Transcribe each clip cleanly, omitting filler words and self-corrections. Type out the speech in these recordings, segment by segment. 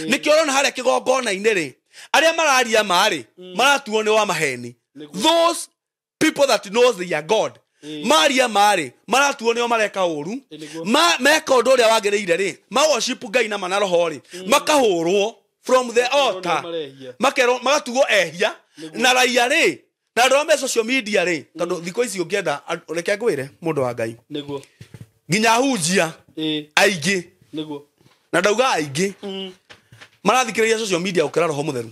nikiorona haria kigongona inere aria mararia mari maratuo ni wa maheni those people that knows they are God maria mari maratuo ni o mareka uru meka undu uria wagereire ri ma worship Ngai na manaroho ri makahurwo from the altar makero magatuo ehia na raia ri na ndome social media ri tondu thiko ici ungienda reke ngwire mundu wa Ngai niguo nginya hujia aigi niguo na ndauga aigi marathikiriria social media ukira roho mutheru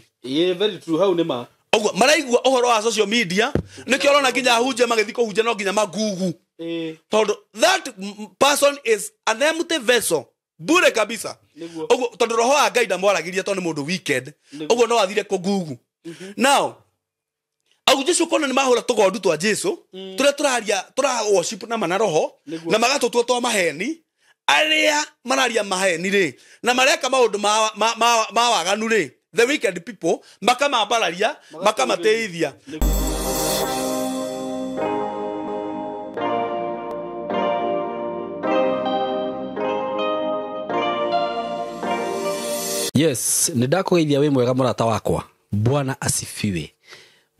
very true how nima ogwo maraigua uhoro wa social media nikio rona nginya hujia magithiko hujia no nginya magugu tondu that person is an empty vessel bure kabisa ogwo tondu roho wa Ngai ndamwaragiria tondu mundu wicked ogwo no athire kugugu now au Jesu kona ni mahura tugondu twa Jesu ture turaria tura worship na manaroho na magatutua twa maheni aria mararia maheni ri na mareka maundu ma waganu ri the wicked people makamambararia makamateithia yes nidakugeithia we mwega murata wakwa Bwana asifiwe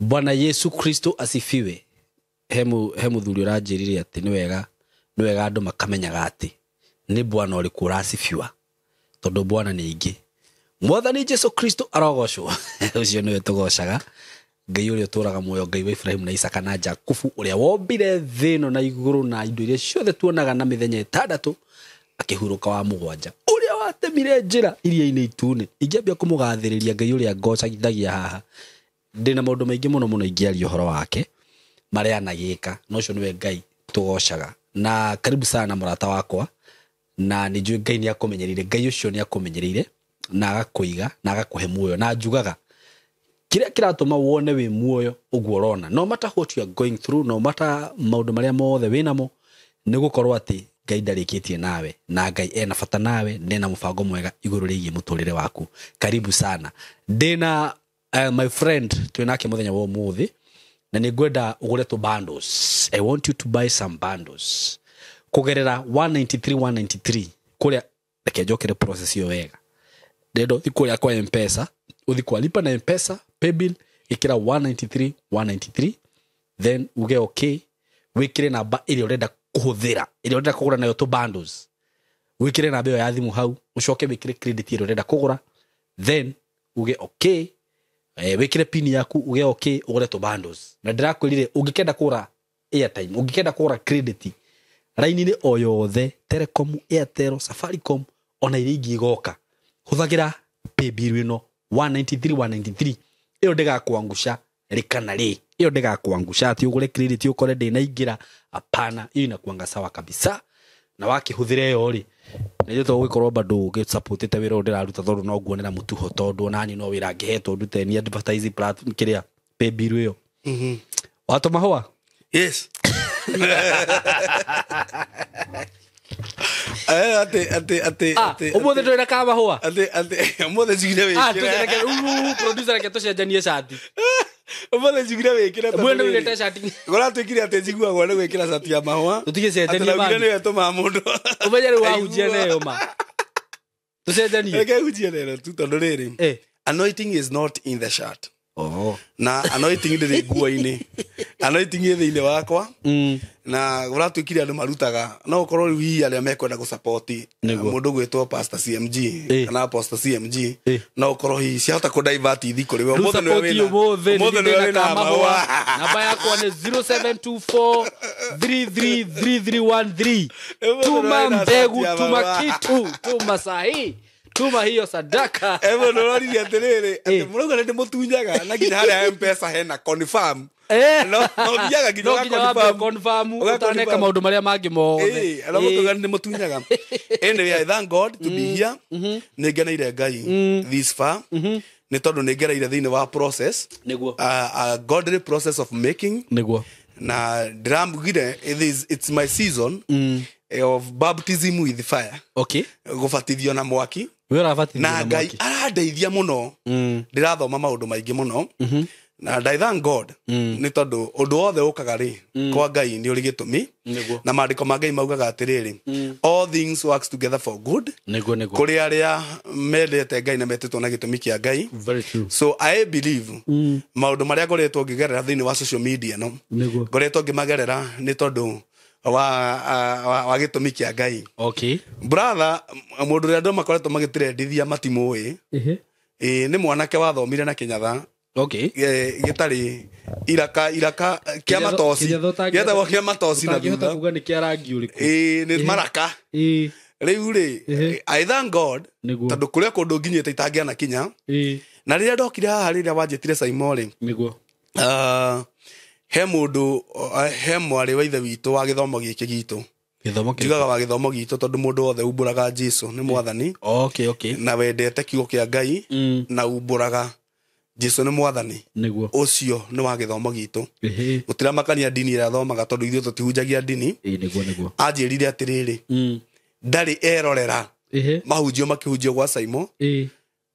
Bwana Yesu Kristo asifiwe hemu thuri uranjirire ati ni wega andu makamenyaga ati ni Bwana uri kurasifiwa tondu Bwana ni ingi Mwathani Yesu Kristo arogocwo ucio niwe tugocaga Ngai uri uturaga muoyo Ngai wa Ibrahim na Isaka na Jakubu uria wombire thino na iguru na indo iria ciothe tuonaga na mithenya 6 akihuruka wa mugwanja uria watemire njira iria-ini itune ingiambia kumugathiriria Ngai uria ngocagithagia haha ndina maundu maingi muno ingiaria uhoro wake maria anagika no cio niwe Ngai tugocaga na karibu sana murata wakwa na nijue Ngai ni akumenyerire Ngai ucio ni akumenyerire na agakuiga na agakuhe muoyo na njugaga kiria kiratuma wone wi muoyo uguo rona no matter what you are going through no matter maundu maria mothe winamo ni gukorwo ati Ngai ndarikitie nawe na Ngai ena bata nawe ndena mubango mwega iguru rigie muturire waku karibu sana ndena my friend twinake muthenya wa muthi na ningwenda ugure tu bundles I want you to buy some bundles kugerera 193 kuria reke njokere process yo wega ndendo thikuria kwa M-Pesa uthi kwa lipa na M-Pesa paybill ikira 193 then uge okay wikire namba ile urenda kuhuthira ile urenda kugura nayo tu bundles wikire namba ya thimu hau ucoke wikire credit ile urenda kugura then uge okay wikire pin yaku uge okay ugure tu bundles na ndirakwirire ungikenda kugura airtime ungikenda kugura credit line ni oyothe Telecom Airtel Safaricom ona iringi igoka huthagira paybill ino 193 iyo ndigakuangusha rikana ri iyo ndigakuangusha ati ugure credit ukore ndina ingira apana iyo inakuanga sawa kabisa na wakihuthire yo ri ndio to gukorwo bado ugisupport te wira ndiraruta tondu no nguonera mutuho tondu nani no wira ngehetwo ndute ni advertising platform kiria paybill iyo watu mahua yes ate umuthe ndwira kama hua ate umuthe jigire wikira producer reke tucenjanie shati umuthe jigire wikira mwendo wile shati gora twikire ate jigua gwa gwikira shati ya mahua tutigecenjanie ma ate ni tuma mundu umenyere wa hujia nayo ma tucenjanie reke hujia nayo tu tondu riri anointing is not in the shirt na anointing ndiri nguo-ini anointing thiini wakwa na uratwikire andu marutaga no ukorwo wi aria mekwenda gu support mundu gwitwo pastor CMG kana pastor CMG no ukorwo hi ciahota ku divert ithi kuri we mothe ni wina mahua namba yakwa ni 0724333313 tuma mbegu tuma kitu tuma sahi tuma hiyo sadaka evo no rori atiriri ati muruga ndi mutunyaga na nginya haria M-Pesa hena confirm no nginya nginya confirm utaneka maundu maria mangi mothe ala mutuga ndi mutunyaga anyway I thank God to be here ningeneire Ngai this far ni tondu ningereire thiini wa process niguo a godly process of making niguo na ndramugire it's my season of baptism with fire okay gubatithio na mwaki wira abatithio na Ngai arandeithia muno ndirathoma maundu maingi muno na I thank God nĩ tondũ ũndũ wothe ũkaga rĩ kwa Ngai nĩ ũrĩ gĩtũmi na maandĩko ma Ngai maugaga atĩrĩrĩ all things works together for good kũrĩ arĩa mendete Ngai na metĩtwo na gĩtũmi kĩa Ngai. So I believe maũndũ marĩa ngoretwo ngĩgerera thĩinĩ wa social media no ngoretwo ngĩmagerera nĩ tondũ wa gĩtũmi kĩa Ngai. Okay brother, mũndũ ũrĩa andũ makoretwo magĩtrendithia matimũĩ nĩ mwanake wathomire na Kĩnyatha. Okay gĩtarĩ iraka kĩa matoci gĩetagwo kĩa matoci na thutha nĩ kĩa rangi ũrĩkũ nĩ maraka rĩu rĩ I thank God tondũ kũrĩa kũndũ nginyĩte itangĩana kinya na rĩrĩa ndokire haha rĩrĩa wanjĩtire SYMO rĩ he mũndũ he mwarĩ wa ithe witũ wa gĩthomo gĩkĩ gitũ njigaga wa gĩthomo gitũ tondũ mũndũ wothe umbũraga Jesũ nĩ mwathani na wendete kiugo kĩa Ngai na umbũraga Jesũ nĩ mwathani ũcio nĩ wa gĩthomo gitũ gũtiramakania ndini ĩrĩa athomaga tondũ ithuĩ tũtihunjagia ndini anjĩrire atĩrĩrĩ ndarĩ erorera mahunjio makĩhunjio gwa SYMO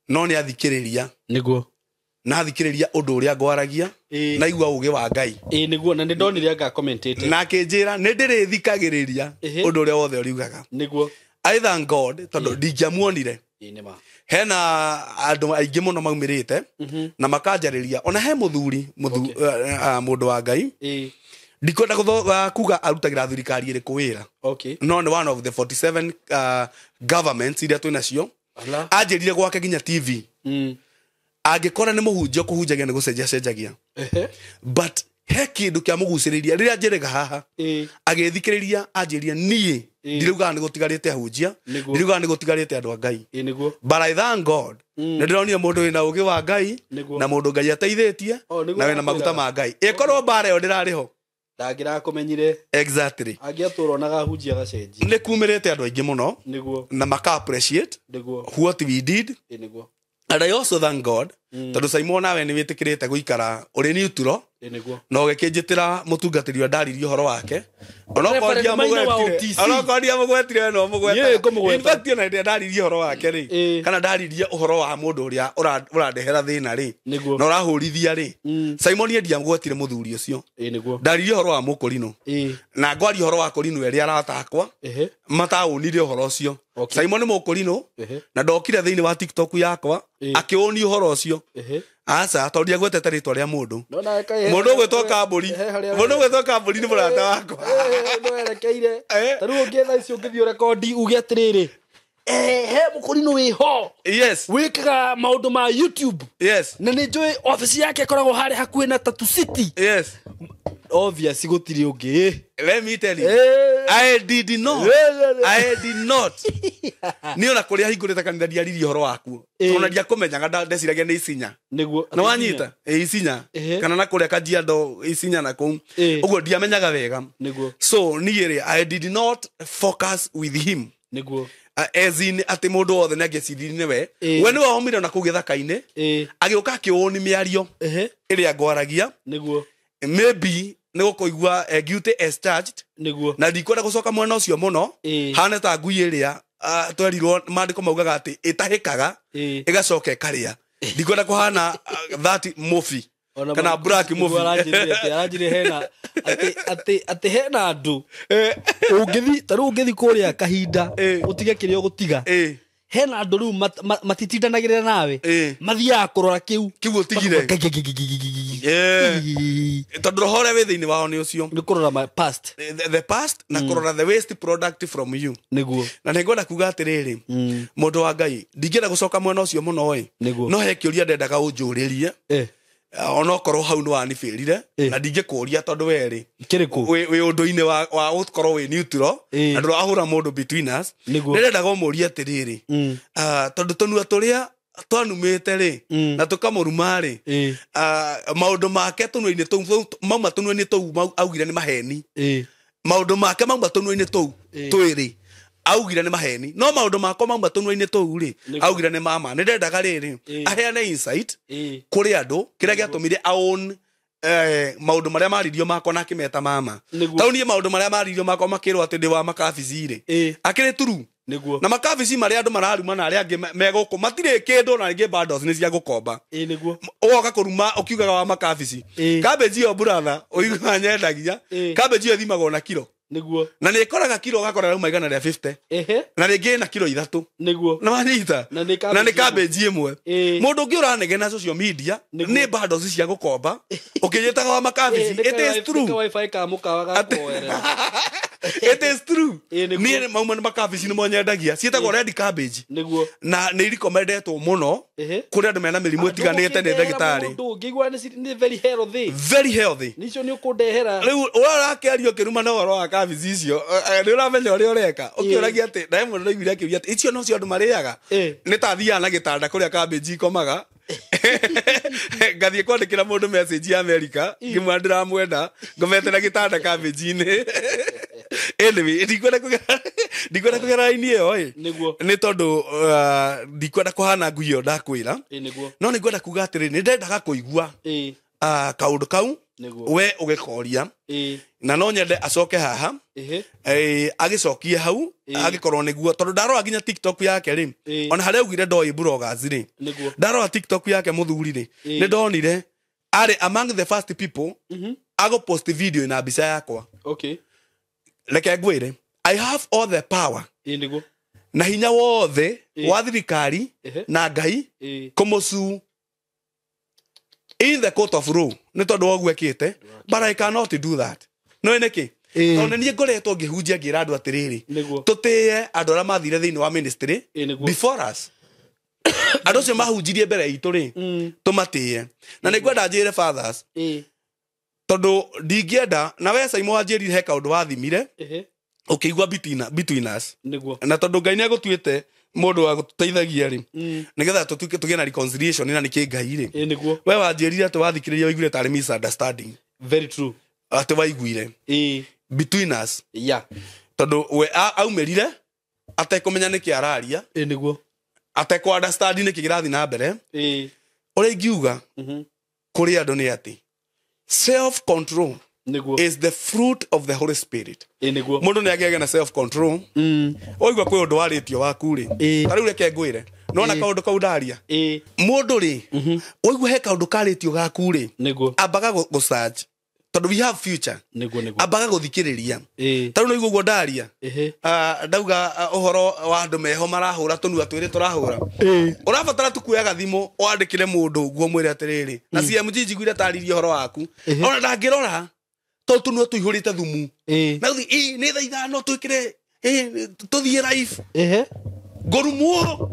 no nĩ athikĩrĩria na athikĩrĩria ũndũ ũrĩa ngwaragia na igua ũgĩ wa Ngai nĩguo na nĩ ndonire anga commentate na akĩnjĩra nĩ ndĩrĩthikagĩrĩria ũndũ ũrĩa wothe ũriugaga nĩguo I thank God tondũ ndingĩamuonire hena andũ aingĩ mũno maumĩrĩte na makanjarĩria ona he mũthuri mũndũ wa Ngai ndikwenda kuga arutagĩra thirikari ĩrĩkũ wĩra no nĩ one of the 47 governments iria twĩnacio anjĩrire gwake nginya TV angĩkora nĩ mũhunjia kũhunjagia nĩ gũcenjagia but he kĩndũ kĩa mũgucĩrĩria rĩrĩa njĩrĩga haha agĩthikĩrĩria anjĩria niĩ ndirauga nĩ gũtigarĩte ahunjia ndirauga nĩ gũtigarĩte andũ a Ngai but I thank God nĩ ndĩronire mũndũ wĩna ũgĩ wa Ngai na mũndũ Ngai ateithĩtie na wĩna maguta ma Ngai ĩkorwo mbara ĩyo ndĩrarĩho ndangĩrakũmenyire exactly angĩatũrwo na gahunjia gacenji nĩ kumĩrĩte andũ aingĩ mũno na maka appreciate what we did and I also thank God tondũ SYMO nawe nĩ wĩtĩkĩrĩte gũikara ũrĩ neutral na ũgĩkĩnjĩtĩra mũtungatĩri wa ndaririe ũhoro wake onokordia mũgwetire no mũgweta in fact ona ndaririe ũhoro wake rĩ kana ndaririe ũhoro wa mũndũ ũrĩa ũrandehera thĩna rĩ na ũrahũrithia rĩ SYMO niĩ ndiamũgwetire mũthuri ũcio ndaririe ũhoro wa mũkũrinũ na ngwaria ũhoro wa kũrinũ ĩrĩa aratakwa mataũnire ũhoro ũcio SYMO nĩ mũkũrinũ na ndokire thĩinĩ wa TikTok yakwa akĩũnia ũhoro ũcio asa tondũ ndiagwetete rĩtwa rĩa mũndũ ũgwĩtwo Kambũri nĩ mũrata wakwa no erekeire tarĩu ũngĩetha icio ũngĩthiĩ rekondi uge atĩrĩrĩ he mũkũrinũ wĩho wĩkaga maũndũ ma YouTube na nĩ njũĩ office yake ĩkoragwo harĩ hakuhĩ na Tatu City obvious gũtirĩ ũngĩ let me tell you I did not niĩ ona kũrĩa hingũrĩte kanitha ndiaririe ũhoro waku tondũ ndiakũmenyaga ndeciragia nĩ Isinya nĩ wanyita Isinya kana na kũrĩa Kajiado Isinya na kũu ũguo ndiamenyaga wega so niĩ rĩ I did not focus with him as in atĩ mũndũ wothe nĩ angĩcithi-inĩ we nĩwe womire na kũu gĩthaka-inĩ agĩũka akĩũni mĩario ĩrĩa ngwaragia maybe nĩ gũkũigua guilty as charged na ndikwenda gũcoka mwena ũcio mũno hana ta ngui ĩrĩa twerirwo maandĩko maugaga atĩ ĩtahĩkaga ĩgacoka ĩkarĩa ndikwenda kũhana that movie kana black movie aranjire hena atĩ hena andũ ũngĩthi tarĩu ũngĩthi kũrĩa kahinda ũtige kĩrĩa ũgũtiga hena andũ rĩu matitindanagĩrĩra nawe mathiaga kũrora kĩu ũtigire tondũ roho ũrĩa wĩ thĩinĩ wao nĩ ũcio nĩ kũrora the past na kũrora the waste product from you nĩguo na nĩ ngwenda kuga atĩrĩrĩ mũndũ wa Ngai ndingĩenda gũcoka mwena ũcio mũno no he kĩũria ndendaga ũnjũrĩrie onokorwo hau nĩ wanibĩrire na ndingĩkũria tondũ werĩ wĩ ũndũ-inĩ wa gũkorwo wĩ neutral na ndũrahũra mũndũ between us nĩndendaga ũmũria atĩrĩrĩ tondũ tũnua tũrĩa twanumĩte rĩ na tũkamũruma rĩ maũndũ make tũnua-inĩ tũu mauma tũnua-inĩ tũu augire nĩ maheni maũndũ make mauma tũnua-inĩ tũu twĩrĩ augire nĩ maheni no maũndũ makwa mauma tũnua-inĩ tũu rĩ augire nĩ mama nĩ ndendaga rĩrĩ aheane insight kũrĩ andũ kĩrĩa gĩatũmire aown maũndũ marĩa maririo makwa na akĩmeta mama tau niĩ maũndũ marĩa maririo makwa makĩrwo atĩ ndĩ wa makabici rĩ akĩrĩ turu Niguo. Na makabici maria andu mararuma na aria angi meguku matire kindu na ringi bundles ni cia gukomba. Niguo. Ugoka kuruma ukiugaga wa makabici. Cabbage yo brother uiguga nyendagia. Cabbage yo thimagwo na kilo. Niguo. Na ni ikoraga kilo ugakora rĩu maigana rĩa 50. Na rĩngĩ na kilo 3. Niguo. Na wanyita. Na ni cabbage imwe. Mundu ũngĩ ũranege na social media ni bundles cia gukomba. Ukijetaga wa makabici. It is true. Wi-Fi ka mukawaga kuoerera. It is true. Ni mauma makabici ni monyendagia. Cietagwo red cabbage. Niguo. Na ni recommendetwo muno kuri andu mena mirimu itiganite ni ndagitari. Ngigwa ni very healthy. Very healthy. Nicio ni ukundehera. Riu urakerio kiruma na waro wa cabbage icio. Ni uramenya uri ureka. Ukiuragia ati na imwe ndoiguire akiuria ati icio no cio andu mariaga. Ni ta thia na gitanda kuria cabbage ikomaga. Ngathie kwandikira mundu message ya America ngimwa ndiramwenda ngometera gitanda cabbage-ini. Anyway, ndikwenda kugera ini iyo ni tondu ndikwenda kuhana ngui iyo ndakwira. No ni kwenda kuga atiri ni ndendaga kuigua kaundu kau we ugikoria na no nyende acoke haha agicokie hau agikorwo niguo tondu ndarora nginya TikTok yake ri ona haria ugire ndoi bloggers ri ndarora TikTok yake muthuri ri ni ndonire ari among the first people ago post video na mbica yakwa. Okay. Reke ngwire I have all the power na hinya wothe wa thirikari na Ngai kumusu in the court of law ni tondu ogwe kite but I cannot do that. No niki tondu ni ngoretwo ngihunjia ngira andu atiriri tutiye andu aria mathire thiini wa ministry before us. Andu cio mahunjirie mbere itu ri tumatiye na ni ngwenda njire fathers tondu ndingienda na we SYMO wanjirire he kaundu wathimire ukigwa between us na tondu Ngai ni agutuite mundu wa guteithagia ri nigetha tugie na reconciliation na niki Ngai ri we wanjirire ati wathikiriria uiguire tari misunderstanding. Very true. Ati waiguire between us tondu we aumerire atekumenya niki araria niguo ateko understand niki girathi na mbere uri ingiuga kuri andu ni ati self control is the fruit of the Holy Spirit. Mundu ni agege na self control oigwa kwi undu waritio waku ri tariu reke ngwire nona kaundu kau ndaria mundu ri oigwa he kaundu karitio gaku ri ambaga go search tondu we have future ambaga guthikiriria tariu no igwo ndaria ndauga uhoro wa andu meho marahura tunua twiri turahura urabatara tukuyaga thimu wandikire mundu guo mwire atiriri na CMG njiguire taririe uhoro waku ona ndangirora to tunua tuihurite thumu na uthi ni thaithano twikire tuthie live ngorumo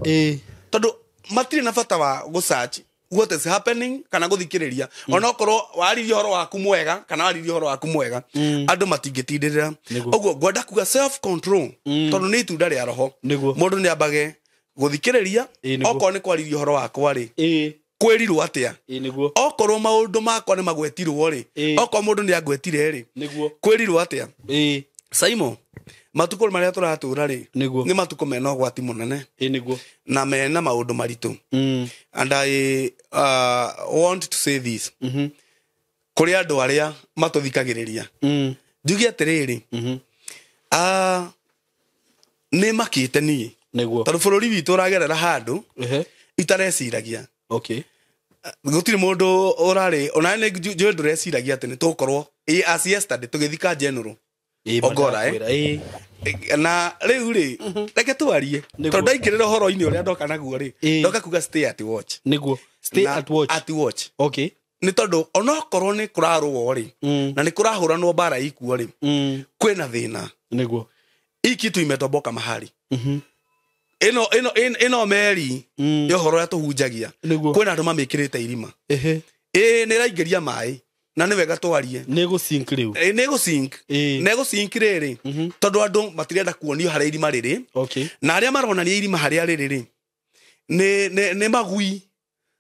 tondu matire na bata wa go search what is happening kana guthikiriria ona okorwo waririe uhoro waku mwega kana waririe uhoro waku mwega andu matingitindirira ogwo ngwenda kuga self control tondu ni itunda ria roho mundu ni ambage guthikiriria okorwo ni kwaririe uhoro wakwa ri kwirirwo atia okorwo maundu makwa ni magwetirwo ri okorwo mundu ni agwetire ri kwirirwo atia SYMO matuko maria turatura ri ni matuko mena ugwati munene na mena maundu maritu and I want to say this kuri andu aria matuthikagiriria njugi atiriri ni makite ni tondu bururi witu uragerera handu itareciragia gutiri mundu urari ona ni njugi ndureciragia ati ni tukorwo as yesterday tugithika general ogora na riu ri reke twarie tondu ndaingirira horo-ini uria ndoka naguo ri ndoka kuga stay at watch niguo stay at watch okay ni tondu ona korwo ni kurarwo ri na ni kurahuranwo bara ikuo ri kwina thina niguo ikitu imetoboka mahali ino meri yo horo ya tuhunjagia kwina andu mamikirite irima ni raingiria mai na ni wega twarie nego sink riu nego sink riri tondu andu matirenda kuonio haria irima riri na aria maronania irima haria riri ni magui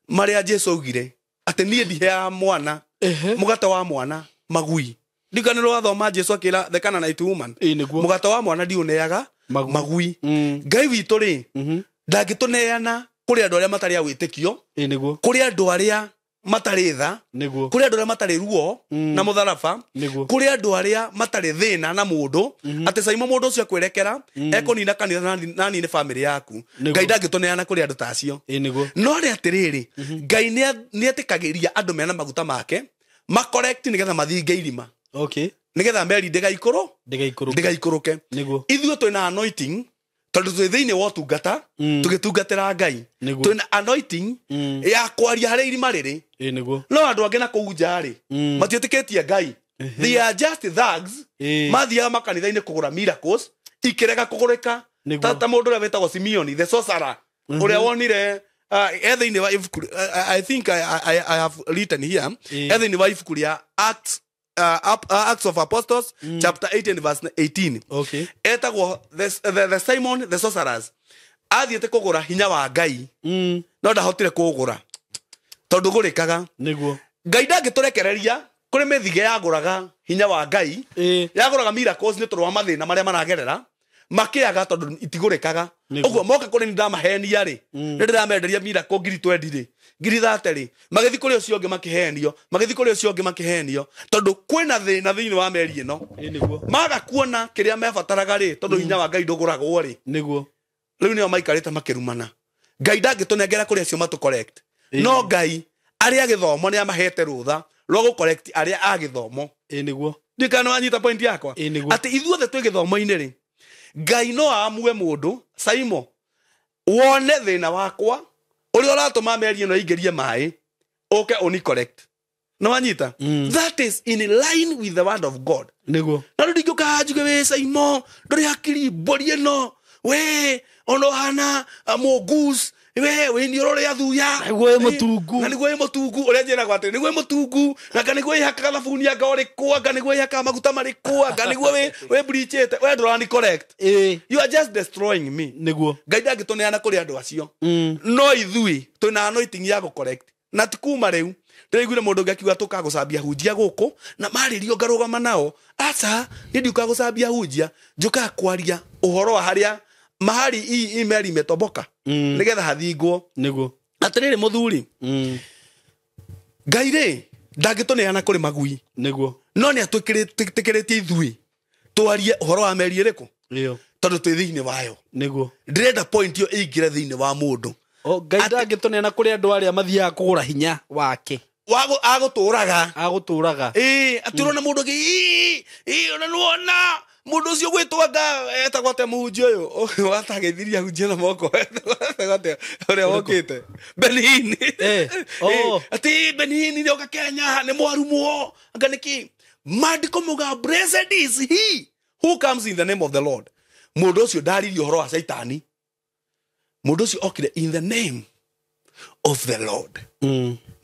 maria Jesu augire ati nie ndihea mwana mugata wa mwana magui ndikaniro wathoma Jesu akira the Canaanite woman mugata wa mwana ndiuneaga magui Ngai witu ri ndangituneana kuri andu aria matari a witikio kuri andu aria matarĩ tha, Nĩguo. kũrĩ andũ arĩa matarĩ ruo na mũtharaba, Nĩguo. kũrĩ andũ arĩa matarĩ thĩna na mũndũ, atĩ SYMO mũndũ ũcio akwĩrekera, ekũnina kanitha na nini family yaku. Ngai ndangĩtũneana kũrĩ andũ ta acio. Nĩguo. No rĩ atĩrĩrĩ, Ngai nĩetĩkagĩria andũ mena maguta make, makorect nĩgetha mathinge irima. Okay. Nĩgetha meri ndĩgaikũrũke. Nĩguo. Ithuĩ twĩna anointing, tondũ twĩ thĩinĩ wa ũtungata, tũgĩtungatĩra Ngai. Twĩna anointing ya kwaria harĩ irima rĩrĩ. Nĩguo. No andũ angĩ na kũu nja-rĩ, matiĩtĩkĩtie Ngai. They are just thugs. Mathiaga makanitha-inĩ kũgũra miracles, ikĩrega kũgũrĩka. Ta mũndũ ũrĩa wĩtagwo Simeon, the sorcerer, ũrĩa wonire thĩinĩ wa ibuku, I think I have written here, thĩinĩ wa ibuku rĩa Acts of Apostles, chapter 8 and verse 18. Okay. Etagwo the Simon the sorcerers. Athiĩte kũgũra hinya wa Ngai. No ndahotire kũgũra. Tondũ gũrĩkaga. Nĩguo. Ngai ndangĩtũrekereria kũrĩ mĩthige yagũraga hinya wa Ngai. Yagũraga miracles nĩ tondũ wa mathĩna marĩa maragerera. Makĩaga tondũ itigũrĩkaga. Ũguo moka kũrĩ nĩ ndamahenia-rĩ. Nĩ ndĩramenderia miracle ngiri 20-rĩ. Ngiri 30-rĩ. Magĩthi kũrĩ ũcio ũngĩ makĩhenio. Magĩthi kũrĩ ũcio ũngĩ makĩhenio. Tondũ kwĩna thĩna thĩinĩ wa meri ĩno. Nĩguo. Maga kuona kĩrĩa mebataraga-rĩ, tondũ hinya wa Ngai ndũgũragwo-rĩ. Nĩguo. Rĩu nĩo maikarĩte makĩrumana. Ngai ndangĩtũnengera kũrĩ acio matũ-correct. No Ngai arĩa gĩthomo nĩamahete rũtha rwa gũ-correct arĩa a gĩthomo. Nĩguo. Ndikana wanyita point yakwa. Atĩ ithuothe twĩ gĩthomo-inĩ-rĩ, Ngai no amue mũndũ, SYMO, wone thĩna wakwa, ũrĩa ũratũma meri ĩno ĩingĩrie maĩ, ũke ũni-correct. No wanyita? That is in line with the word of God. Nĩguo. Na rĩu ndingĩũka njuge wĩ SYMO, ndũrĩ hakiri mbũri ĩno, wĩ ona ũhana mũngus, wĩ nĩ ũrĩa thuya. Nĩguo ĩ mũtungu. Na nĩguo ĩ mũtungu, ũrĩa njĩragwo atĩ nĩguo ĩ mũtungu, na nĩguo ĩhakaga thabuni anga ũrĩkũ, anga nĩguo ĩhakaga maguta marĩkũ, anga nĩguo wĩ bleachĩte, we ndũrani correct. You are just destroying me. Nĩguo. Ngai ndangĩtũneana kũrĩ andũ acio. No ithuĩ twĩna anointing ya gũ-correct. Na ti kuma rĩu. Ndĩraiguire mũndũ ũngĩ akiuga tũkagũcambia hunjia gũkũ, na marĩrio ngarũgama nao. Aca, niĩ ndiũkaga gũcambia hunjia, njũkaga kwaria ũhoro wa harĩa mahali hii email imetoboka. Nĩgetha hathingwo. Nĩguo. Atĩrĩrĩ mũthuri. Ngai-rĩ, ndangĩtũneana kũrĩ magui. Nĩguo. No nĩatwĩtĩkĩrĩtie ithuĩ twarie ũhoro wa meri ĩrĩkũ. Tondũ twĩ thĩinĩ wayo. Nĩguo. Ndĩrenda point ĩyo ĩingĩre thĩinĩ wa mũndũ. Ngai ndangĩtũneana kũrĩ andũ arĩa mathiaga kũgũra hinya wake. Agũtũraga. Atũrona mũndũ ũngĩ, ona nĩwona mũndũ ũcio gwĩtwo anga etagwo atĩa mũhunjia ũyũ watagĩthiria hunjia na moko ũrĩa wokĩte Benini. Atĩ Benini nĩoka Kenya nĩ mwarumo anga nĩkĩ. Maandĩko mauga blessed is he who comes in the name of the Lord. Mũndũ ũcio ndaririe ũhoro wa Saitani. Mũndũ ũcio okire in the name of the Lord.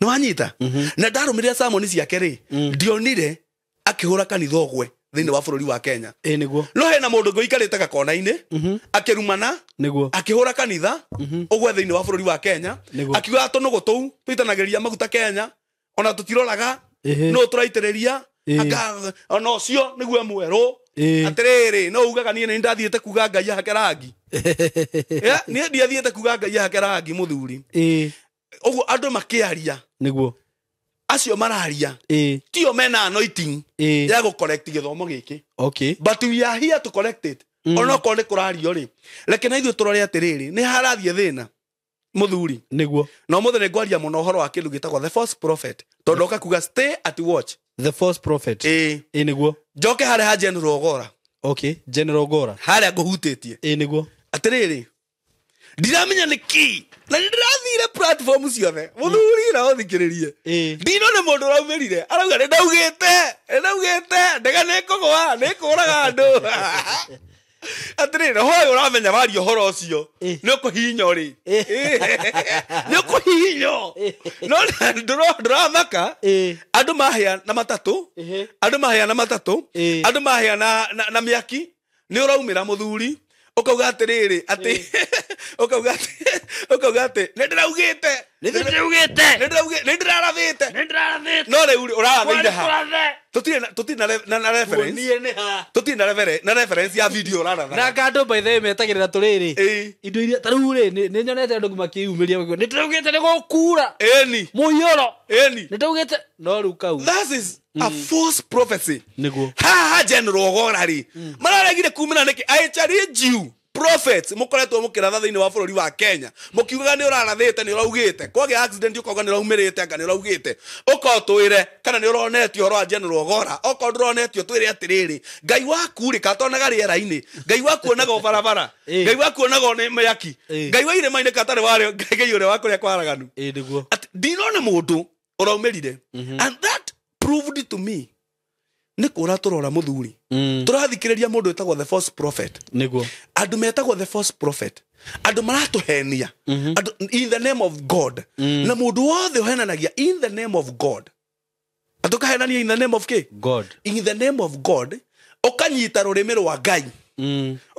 Nĩwanyita? Na ndarũmĩrĩra sermon ciake-rĩ, ndionire akĩhũra kanitha ũgwe thĩinĩ wa bũrũri wa Kenya. Nĩguo. No hena mũndũ ũngĩ ũikarĩte gakona-inĩ akĩrumana, akĩhũra kanitha ũgwe thĩinĩ wa bũrũri wa Kenya, akiuga tũnũgũ tũu tũitanagĩria maguta Kenya, ona tũtiroraga no tũraitĩrĩria, ona ũcio nĩguo mwerũ. Atĩrĩrĩ, no ugaga niĩ nĩ ndathiĩte kuga Ngai ahake rangi. Niĩ ndiathiĩte kuga Ngai ahake rangi mũthuri. Ũguo andũ makĩaria. Nĩguo. Acio mararia. Tio mena anointing ya gũ-correct gĩthomo gĩkĩ. Okay. But we are here to correct it. Ona okorwo nĩ kũrario-rĩ. Reke na ithuĩ tũrore atĩrĩrĩ, nĩ harathiĩ thĩna mũthuri. Nĩguo. Na ũmũthĩ nĩ ngwaria mũno ũhoro wa kĩndũ gĩtagwo the false prophet. Tondũ oka kuga stay at watch. The false prophet. Nĩguo. Njoke harĩa ha General Ogora. Okay, General Ogora. Harĩa ngũhutĩtie. Nĩguo. Atĩrĩrĩ, ndiramenya nĩkĩ na nĩndĩrathire platform ciothe mũthuri na ũthikĩrĩrie. Ndino nĩ mũndũ ũraumĩrire arauga nĩndaugĩte ndega nĩkũgũa nĩkũraga andũ. Atĩrĩrĩ, hoyo ũramenya wario ũhoro ũcio nĩũkũhinywo-rĩ. Nĩũkũhinywo. No ndũramaka andũ mahĩa na matatũ, andũ mahĩa na mĩaki, nĩ ũraumĩra mũthuri ukauga atĩrĩrĩ atĩ ukauga atĩ nĩndĩraugĩte nĩndĩrarathĩte no rĩu ũrarathĩire ha tutire na reference nie ne ha tutire na reference ya video rara na kando by the way metagirira turiri Eh. indo iria taru ri ni nyonete andu makiumiria ni tugite ni gukura eni muyoro eni ni tugite no ru kau that is a false prophecy niguo ha general ogorari mararegire kumina niki I challenge you prophets mukoretwo mukiratha thiini wa bururi wa Kenya mukiugaga ni urarathite ni uraugite kwage accident ukoga ni uraumirite anga ni uraugite ukotwire kana ni uronetio horo wa general ogora oko ndronetio twire atiriri ngai waku ri katonaga riera-ini ngai waku onaga barabara ngai waku onaga ni mayaki ngai wa ire maine katare ware ngai ure wakuria kwaraganu niguo ndinone mundu uraumirire and that proved to me ni kura turora muthuri turathikiriria mundu etagwo the false prophet niguo andu metagwo the false prophet andu maratuhenia andu in the name of God na mundu wothe uhenanagia in the name of God andu kahenania in the name of God in the name of God ukanyita rurimi rwa ngai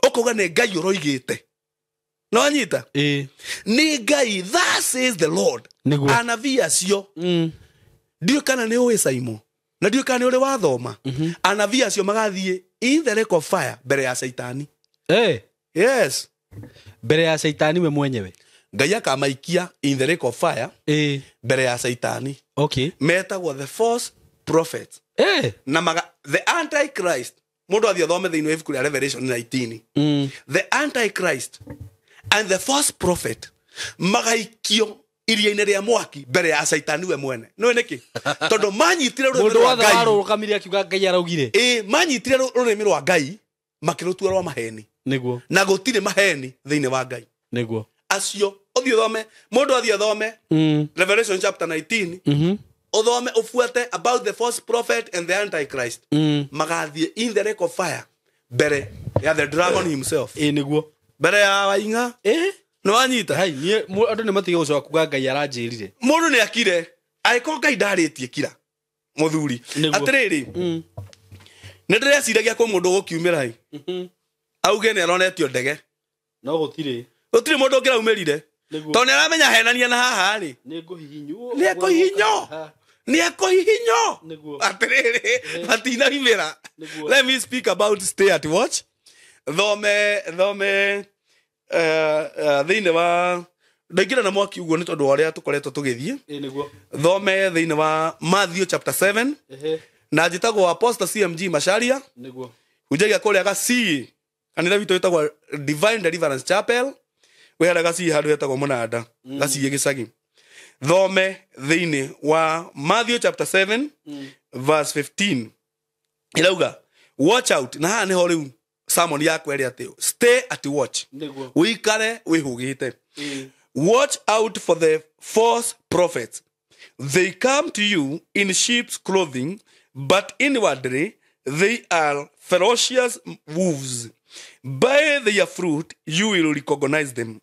ukuga ni ngai uroigite no anyita ni ngai that says the Lord anabii acio ndio kana ni uwe SYMO na ndio kana uri wathoma anabii acio magathie in the lake of fire mbere ya Saitani yes mbere ya Saitani we mwenyewe ngai akamaikia in the lake of fire mbere ya Saitani okay metagwo the false prophet na the antichrist mundu athio thome thiini wa ibuku ria Revelation 19 the antichrist and the false prophet magaikio iria-ini ria mwaki mbere ya Saitani we mwene no niki tondu manyitire rurimi rwa ngai arukamiria akiuga ngai araugire manyitire rurimi rwa ngai makirutua rwa maheni niguo na gutire maheni thiini wa ngai niguo acio uthio thome mundu athio thome Revelation chapter 19 uthome ufuate about the false prophet and the antichrist magathie in the lake of fire mbere ya the dragon himself niguo mbere ya wainga no anyita hai nie andu ni matige gucoka kuga ngai aranjirire mundu ni akire aiko ngai ndaritie kira muthuri atiriri ni ndireciiragia kwa mundu gukiumira hi auge ni aronetio ndege no gutire mundu ngiraumirire to ni aramenya henania na haha ri ni nguhihinyo ni ekohihinyo atiriri batina rimira let me speak about stay at watch thome thiini wa ndaingira na mwaki uguo ni tondu waria tukoretwo tugithie niguo thome thiini wa Matthew chapter 7 na njitagwo Apostle CMG Macharia niguo ujagia kuria gaci kanitha witu witagwo Divine Deliverance Chapel wehera gaci handu hetagwo Munada gaci gicagi thome thiini wa Matthew chapter 7 verse 15 irauga watch out na haha niho riu sermon yakwa iri ati stay at watch wikare wihugite watch out for the false prophets they come to you in sheep's clothing but inwardly they are ferocious wolves by their fruit you will recognize them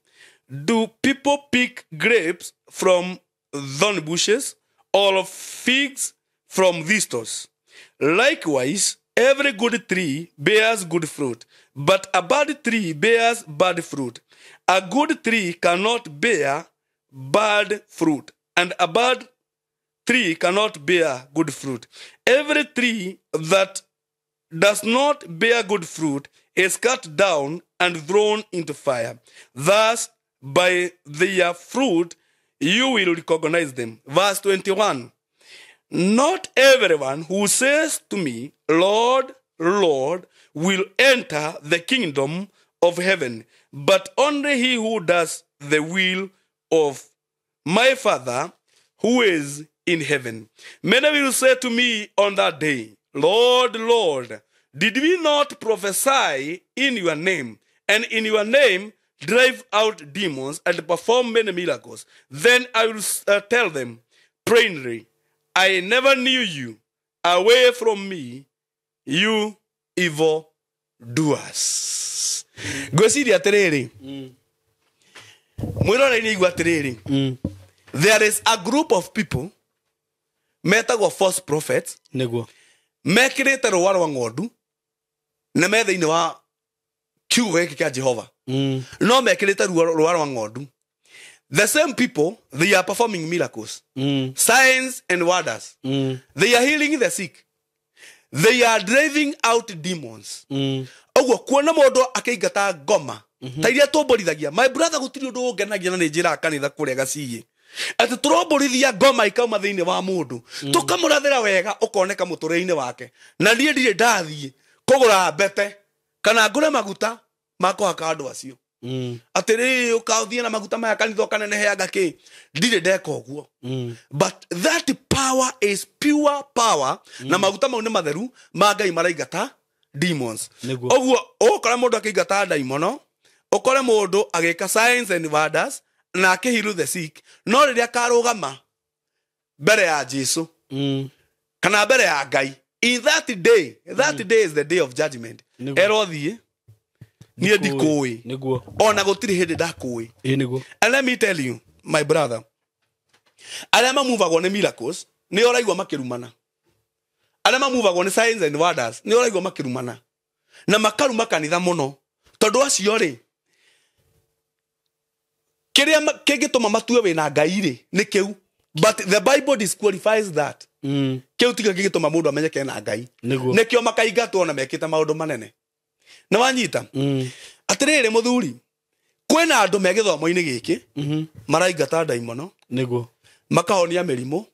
do people pick grapes from thorn bushes or figs from thistles likewise every good tree bears good fruit, but a bad tree bears bad fruit. A good tree cannot bear bad fruit, and a bad tree cannot bear good fruit. Every tree that does not bear good fruit is cut down and thrown into fire. Thus, by their fruit, you will recognize them. Verse 21. Not everyone who says to me, Lord, Lord, will enter the kingdom of heaven, but only he who does the will of my Father who is in heaven. Many will say to me on that day, Lord, Lord, did we not prophesy in your name, and in your name drive out demons and perform many miracles? Then I will tell them plainly, I never knew you. Away from me, you evil doers. Gweciria atiriri. Mwirore-ini igua atiriri. There is a group of people metagwo false prophets. Niguo. Mekirite rũa rwa ng'ondu na me thĩinĩ wa kiugo gĩkĩ kĩa Jehova. No mekirite rũa rwa ng'ondu. The same people, they are performing miracles, signs and wonders. They are healing the sick. they are driving out demons. Oguo kuona mundu akĩingata ngoma ta iria tũmbũrithagia. My brother, gũtirĩ ũndũ ũngenagia na nĩ njĩra kanitha kũrĩa Gaciĩ atĩ tũrombũrithia ngoma ikauma thĩinĩ wa mũndũ tũkamũrathĩra wega ũkoneka mũtũrĩre-inĩ wake. Na niĩ ndirĩ ndathiĩ kũgũra mbete kana ngũre maguta ma kũhaka andũ acio atĩrĩ ũkaũthiĩ na maguta maya kanitha ũkaneneheanga kĩ. Ndirĩ ndeka ũguo. But that power is pure power. Na maguta mau nĩ matheru ma Ngai maraingata demons. Oguo ũkora mũndũ akĩingata daimono, ũkore mũndũ agĩka signs and wonders na akĩheal the sick, no rĩrĩa karũgama mbere ya Jesu kana mbere ya Ngai, in that day is the day of judgment. Erothiĩ niĩ ndikũĩ ona gũtirĩ hĩndĩ ndakũĩ. And let me tell you my brother, arĩa mamuvagwo nĩ miracles nĩ ũraigua makĩrumana. Arĩa mamuvagwo nĩ signs and wonders nĩ ũraigua makĩrumana na makaruma kanitha mũno. Tondũ acio rĩ, kĩrĩa kĩngĩtũma matue wĩna Ngai rĩ nĩ kĩu. But the Bible disqualifies that. Kĩu tiga kĩngĩtũma mũndũ amenyeke na Ngai. Nĩkĩo makaingatwo na mekĩte maũndũ manene. Nĩ wanyita? Atĩrĩrĩ mũthuri, kwĩna andũ me gĩthomo-inĩ gĩkĩ maraingata daimono, makahonia mĩrimũ,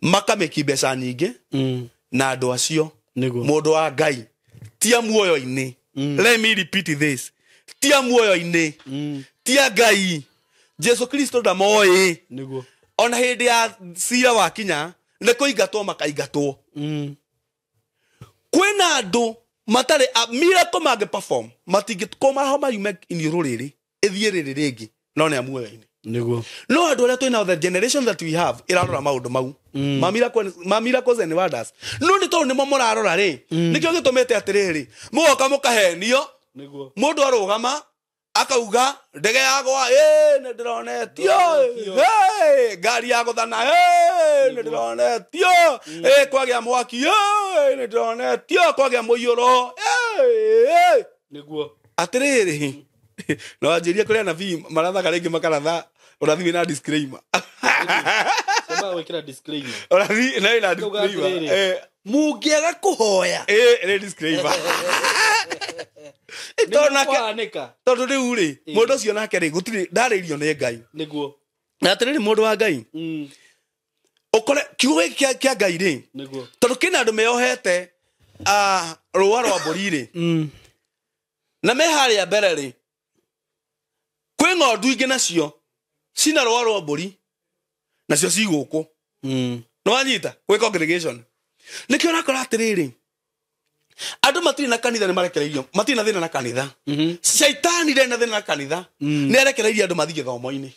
makamĩki mbeca nyingĩ, na andũ acio mũndũ wa Ngai tia muoyo-inĩ. Let me repeat this. Tia muoyo-inĩ. Tia Ngai. Jesu Kristo ndamoĩ. Ona hĩndĩ ya cira wa kinya nĩ kũingatwo makaingatwo. Kwĩna andũ matarĩ miracle mangĩ perform matingĩkoma homa yume iniũrũ rĩrĩ ĩthiĩ rĩrĩ rĩngĩ no nĩ amuoyo-inĩ. No andũ arĩa twĩna the generation that we have ĩrarora maũndũ mau ma miracles and wonders. No nĩ tondũ nĩmo mũrarora rĩ, nĩkĩo gĩtũmĩte atĩrĩrĩ mũgoka mũkahenio, mũndũ arũgama akauga ndege yagwa nĩ ndĩronetio, ngari ya gũthana nĩ ndĩronetio, kwagĩa mwaki nĩ ndĩronetio, kwagĩa mũiyũro atĩrĩrĩ. No anjĩria kũrĩa nabii marathaga rĩngĩ makaratha ũrathi na disclaimer. Ũrathi na disclaimer mũngĩaga kũhoya nĩ disclaimer. Tondũ rĩu rĩ mũndũ ũcio nake rĩ gũtirĩ ndarĩirio nĩ Ngai. Na atĩrĩrĩ mũndũ wa Ngai, ũkore kiugo gĩkĩ kĩa Ngai rĩ, tondũ kĩna andũ meyohete rũa rwa mbũri rĩ, na me harĩa mbere rĩ, kwĩ ng'ondu ingĩ nacio cina rũa rwa mbũri nacio ci gũkũ. Nĩ wanyita gwĩ congregation. Nĩkĩo ũrakora atĩrĩrĩ andũ matirĩ na kanitha nĩ marekereirio, matirĩ na thĩna na kanitha. Shaitani ndarĩ na thĩna na kanitha, nĩ arekereirie andũ mathiĩ gĩthomo-inĩ.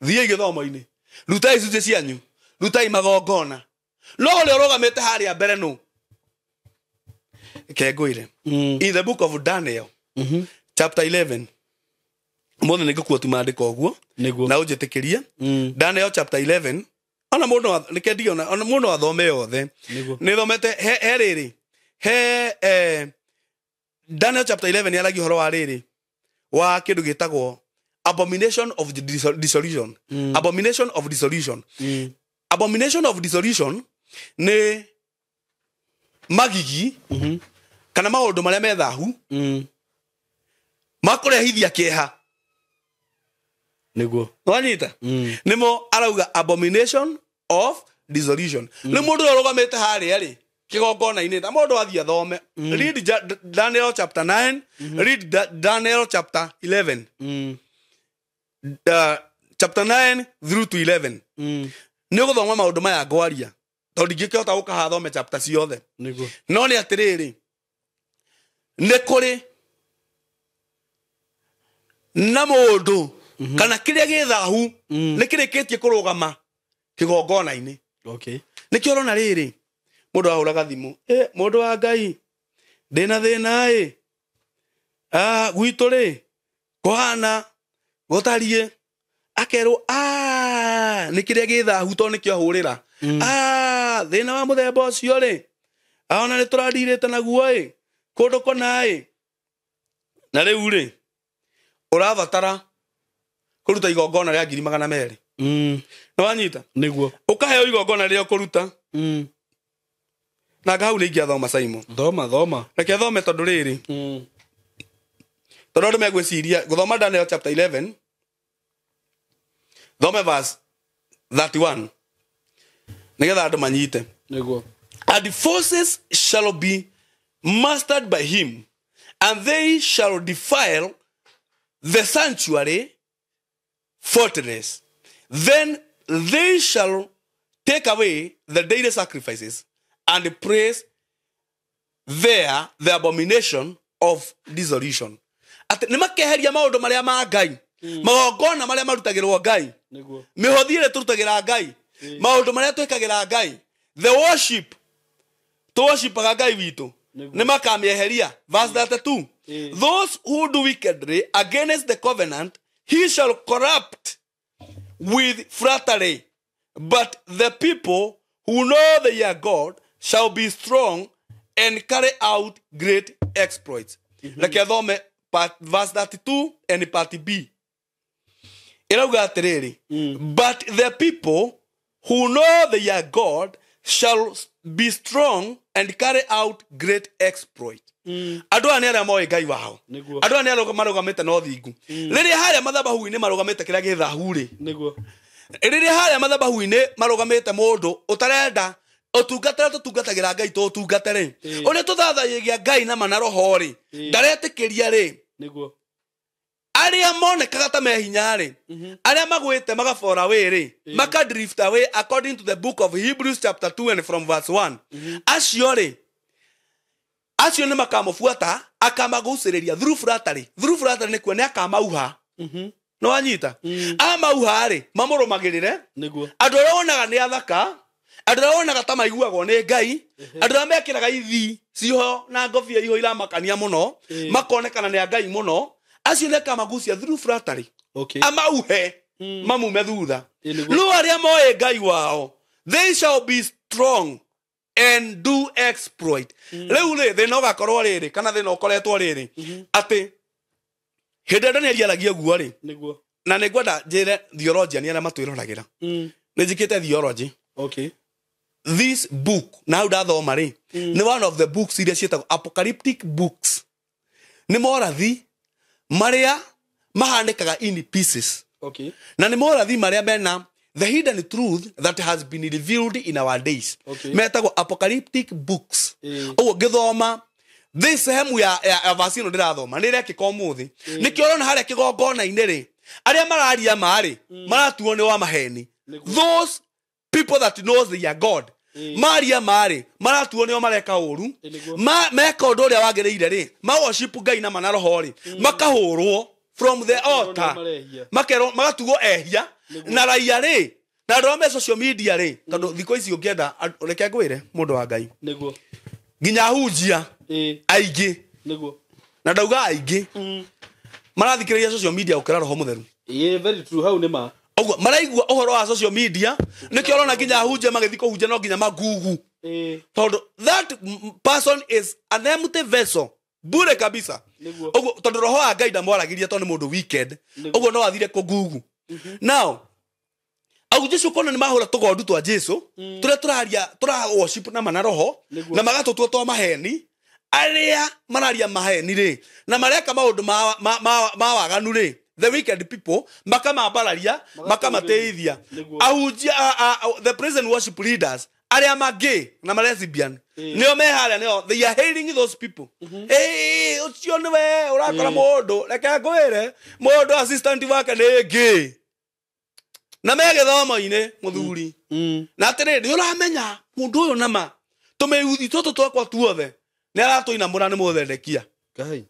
Thiĩ gĩthomo-inĩ, rutai icunjĩ cianyu, rutai magongona. No ũrĩa ũrũgamĩte harĩa mbere nũ? Kengũire in the book of Daniel chapter 11. Mũthĩ nĩ ngũkuoti maandĩko ũguo na ũnjĩtĩkĩrie. Daniel chapter 11. Ona mũndũ nĩkĩ ndiona ona mũndũ athome yothe. Nĩ thomete he rĩrĩ Daniel chapter 11 yaragia ũhoro wa rĩrĩ wa kĩndũ gĩtagwo abomination of dissolution. Abomination of dissolution. Abomination of dissolution nĩ magigi kana maũndũ marĩa me thahu makũrehithia kĩeha. Nĩguo wanyita nĩmo arauga abomination of dissolution. Nĩ mũndũ ũrũgamĩte harĩa rĩ kĩgongona-inĩ, na mũndũ athiĩ athome. Read Daniel chapter 9, read Daniel chapter 11. Chapter 9 through to 11. Nĩ ũgũthoma maũndũ maya ngwaria tondũ ndingĩkĩhota gũkaha thome chapter ciothe. No nĩ atĩrĩrĩ, nĩ kũrĩ na mũndũ kana kĩrĩa gĩ thahu nĩ kĩrĩkĩtie kũrũgama kĩgongona-inĩ. Nĩkĩo ũrona rĩrĩ mũndũ ahũraga thimũ, mũndũ wa Ngai ndĩna thĩna gwitũ rĩ kũhana gũtariĩ, akerwo nĩ kĩrĩa gĩ thahu tondũ nĩkĩo ahũrĩra. Thĩna wa mũthemba ũcio rĩ ona nĩ tũrandirĩte naguo kũndũ kũna na rĩu rĩ ũrabatara kũruta igongona rĩa 200,000. Nĩ wanyita? Nĩguo ũkaheo igongona rĩrĩa ũkũruta na ngahau nĩ ingĩathoma SYMO Thoma. reke thome tondũ rĩrĩ tondũ andũ megwĩciria gũthoma Daniel chapter 11 thome verse 31 nĩgetha andũ manyite Nĩguo. and the forces shall be mastered by him and they shall defile the sanctuary fortress. Then they shall take away the daily sacrifices and praise there the abomination of dissolution. Ati nimakeheria maundu maria ma Ngai magongona maria marutagirwo Ngai mihothire turutagira Ngai maundu maria twikagira Ngai the worship to worship Ngai witu nimakamieheria. Verse 32 those who do wickedly against the covenant he shall corrupt with flattery, but the people who know their God shall be strong and carry out great exploits. Like verse 32 and part B. But the people who know their God shall be strong and carry out great exploit. Andu ani aria moe Ngai wao. Andu ani aria marugamite no thingu. Riria haria mathabahu-ini marugamite kiria githahu ri. Riria haria mathabahu-ini marugamite mundu utarenda utungatira tutungatagira Ngai to utungatire. Uri tuthathayagia Ngai na manaroho ri. Ndaretikiria ri. Aria monekaga ta mehinya ri. Aria magwite magafora we ri. Maka drift away according to the book of Hebrews chapter 2 and from verse 1. Acio ri acio nĩ makamufuata akamagucĩrĩria through flattery nĩ kuo akamauha no anyita amauha rĩ mamũrũmagĩrĩre andũ arĩa wonaga nĩ athaka andũ arĩa wonaga ta maiguagwo nĩ Ngai andũ arĩa mekĩraga ithi ciho na ngobia iho iramakania mũno makonekana nĩ Ngai mũno acio nĩ akamagucia through flattery amauhe mamume thutha no arĩa moe Ngai wao they shall be strong and do exploit. Leule they no gakorwo riri kana they no koretwo riri ati hinde ndani ariaragia guo ri na nĩngwenda njĩre theology ni aria matwĩroragira nĩnjikĩte theology this book now ndathoma ri ni one of the books iria cietagwo apocalyptic books ni morathi maria mahanikaga in pieces na ni morathi maria mena the hidden truth that has been revealed in our days. Metagwo apocalyptic books. Ngithoma this sehemu ya vasino ndirathoma ni rekika umuthi nikio rona haria kigongona-ini ri aria mararia mari maratuo ni wa maheni those people that knows their God maria mari maratuo ni wa mareka uru meka undu uria wagiriire ri ma worship Ngai na manaroho ri makahurwo from the altar magatugo ehia na raia ri na ndome social media ri tondu thiko ici ungienda reke ngwire mundu wa Ngai niguo nginya hunjia aingi niguo na ndauga aingi marathikiriria social media ukira roho mutheru very true how nima ogwo maraigua uhoro wa social media nikio rona nginya hunjia magithiko hunjia no nginya magugu tondu that person is an empty vessel bure kabisa ogwo tondu roho wa Ngai ndamwaragiria tondu mundu wicked ogwo no athire kugugu now au Jesu kono ni mahura tugondu twa Jesu turia tura worship na manaroho na magatutua twa maheni aria mararia maheni ri na mareka maundu ma waganu ri the wicked people makamambararia makamateithia ahunjia the present worship leaders aria magi na lesbian nio meharia nio they are hailing those people ucio niwe urakora mundu reke ngwire mundu assistant wake ni gay na megithomo-ini muthuri na atiriri ni uramenya mundu uyu nama tumeyuthi tutu twakwa tuothe ni aratuinamura ni muthendekia Ngai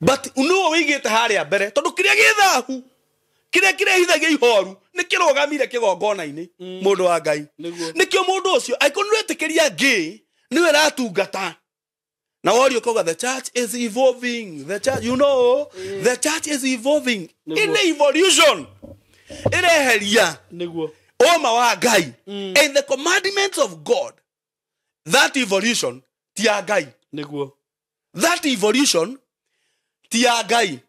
but no wigite haria mbere tondu kiria githahu kiria hithagia ihoru ni kirogamire kigongona-ini mundu wa Ngai nikio mundu ucio aikonuretikiria Ngai niwe ratungata na worio koga the church is evolving the church is evolving in the evolution ireheria niguo oma wa Ngai and the commandments of God that evolution ti ya Ngai niguo that evolution ti ya Ngai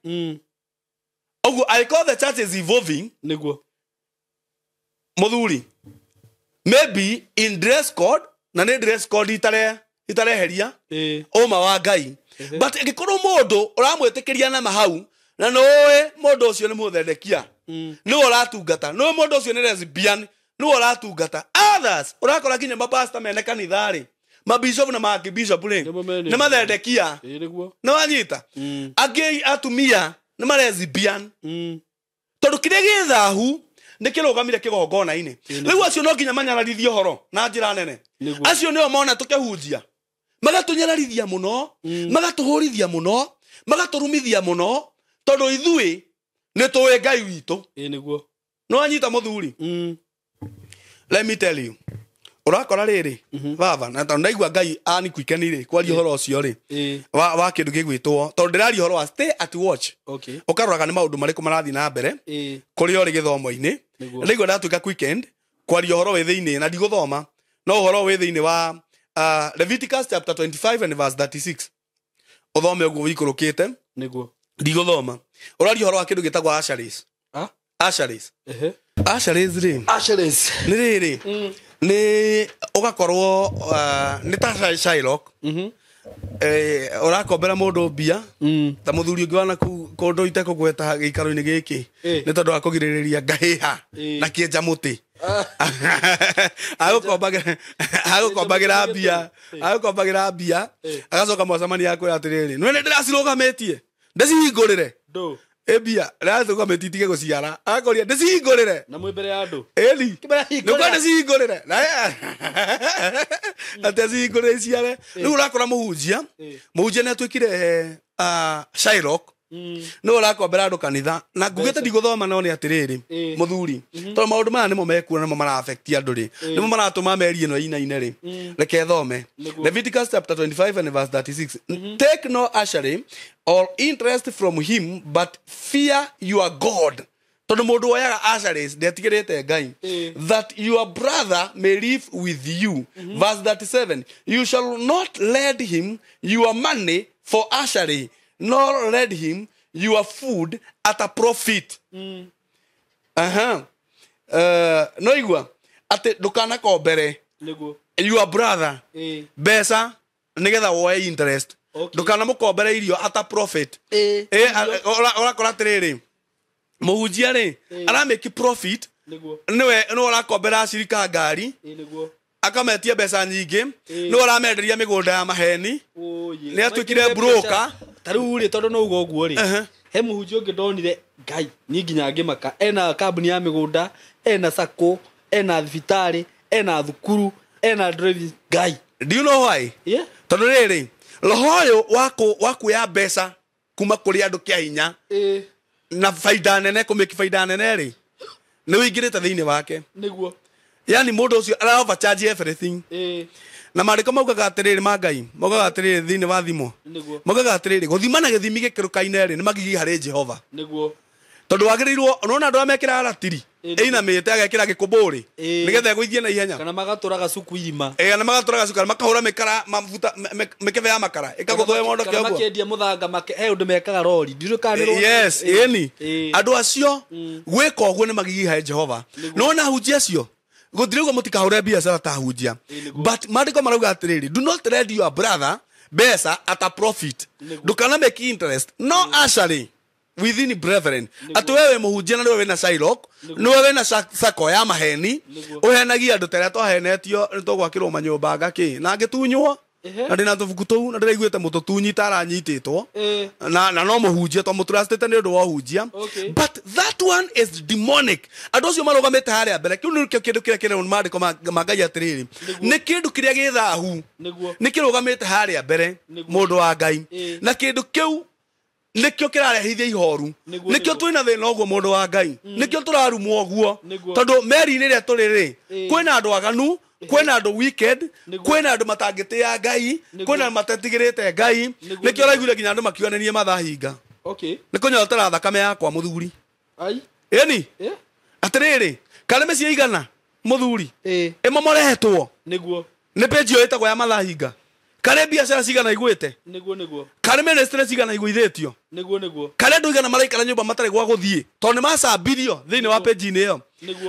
ogwo I call the church is evolving niguo muthuri maybe in dress code na ne dress code itare itareheria oma wa Ngai but igikorwo mundu uramwitikiria na mahau na noe mundu ucio ni muthendekia ni uratungata no mundu ucio ni lesbian ni uratungata others urakora kinya mapasta mene kanithari mabishop na makibishop ni mathendekia ni wanyita angi atumia ni lesbian tondu kiria githahu nikirugamire kigongona-ini riu acio no nginya manyararithio horo na njira nene acio nio mona tukehunjia magatunyararithia muno magatuhurithia muno magaturumithia muno tondu ithui ni tuwe Ngai witu niguo no anyita muthuri let me tell you urakora riri baba na tondu ndaigua Ngai ani kwikeni kwaria horo ucio ri wa kindu gigwitwo tondu ndirari horo wa stay at watch ukaroraga ni maundu mariku marathi na mbere kuri ori githomo-ini ndaigua ndatuika weekend kwaria horo we thiini na ndiguthoma no horo we thiini wa Leviticus chapter 25 and verse 36 uthome uguo wikurukite niguo ndiguthoma urari horo wa kindu gitagwo asheris asheris ni riri ni ugakorwo ni ta Shylock urakombera mundu mbia ta muthuri ungi wana kundu ite kugweta gikaro-ini giki ni tondu wa kugiririria ngahiha na kienja muti agukombagira mbia agacoka mwacamani yakwe atiriri none ndiracirugamitie ndicihingurire ebia rathugamiti tige guciara akoria ndicihingurire na mwi mbere ya andu eli nuko ndicihingurire na atacihingurire ciare riu urakora muhunjia ni atwikire Shylock no urakombera andu kanitha na ngugite ndiguthoma no ni atiriri muthuri tondu maundu maya nimo mekuona nimo mara affect andu ri nimo maratuma meri ino ina ri reke thome Leviticus chapter 25 and verse 36 take no usury or interest from him but fear your God tondu mundu oyaga usuries ndetigirite Ngai that your brother may live with you verse 37 you shall not lend him your money for usury nor lend him your food at a profit. No igua ate ndukana kombere your brother besa nigetha woe interest ndukana mukombere irio at a profit orakora tiriri muhunjia ri ara make profit niwe no urakombera shirika ngari akametia mbeca nyingi no uramenderia migunda ya maheni ni atwikire broker tariu ri tondu no ugo guo ri he muhunjia ungi ndonire Ngai ni nginya ngimaka ena kambuni ya migunda ena sako ena thibitari ena thukuru ena driving Ngai do you know why tondu riri roho uyu waku ya mbeca kuma kuri andu kia hinya na faida nene kumiki faida nene ri ni wingirite thiini wake niguo yani mundu ucio ara overcharge everything na mariko maugaga atiriri mangai maugaga atiriri thiini wa thimo maugaga atiriri guthimana githimi gikirukaine ri ni magigi hari Jehova niguo tondu wagirirwo unaona andu amekira aratiri ina mete agekira gikumburi nigetha guithie na ihenya kana magaturaga cuku irima na magaturaga cuku makahura mikara mafuta mikebe ya makara ikaguthoe mondo kio guo makendia muthanga make he undu mekaga rori ndirukanirwo yes eni andu acio gwika uguo ni magigi hari Jehova nona hunjia acio gutirigo mutikahure biashara ta hunjia but mandiko marauga atiriri do not lend your brother besa at a profit ndukana make interest no usury within brethren atu wewe muhunjia na wewe na Shylock no wewe na sako ya maheni uhenagia andu tere twahenetio nitugwakirwo manyumba ngaki na ngitunywo na ndina tubuku tuu na ndiraiguite mututunyi taranyititwo na no muhunjia to mutrustete ni undu wa hunjia but that one is demonic andu acio marugamite haria mbere kiu ni kindu kiria kire mandiko mangai atiriri ni kindu kiria githahu ni kirugamite haria mbere mundu wa Ngai na kindu kiu nikio kirarehithia ihoru nikio twina thina uguo mundu wa Ngai nikio turarumwo uguo tondu meri ni ria turiri kwina andu aganu kwina andu wicked kwina andu matangitia Ngai kwina matatigirite Ngai nikio raiguire nginya andu makionanie mathahinga nikunyotera thakame yakwa muthuri ai eni atiriri kaleme cia igana muthuri imomorehetwo niguo ni page yo itagwo ya mathahinga kare biashara cigana igwite niguo kare ministry cigana igwithitio niguo kare ndu igana maraikara nyumba matare gwa guthie to ni macabirio thiini wa page ni yo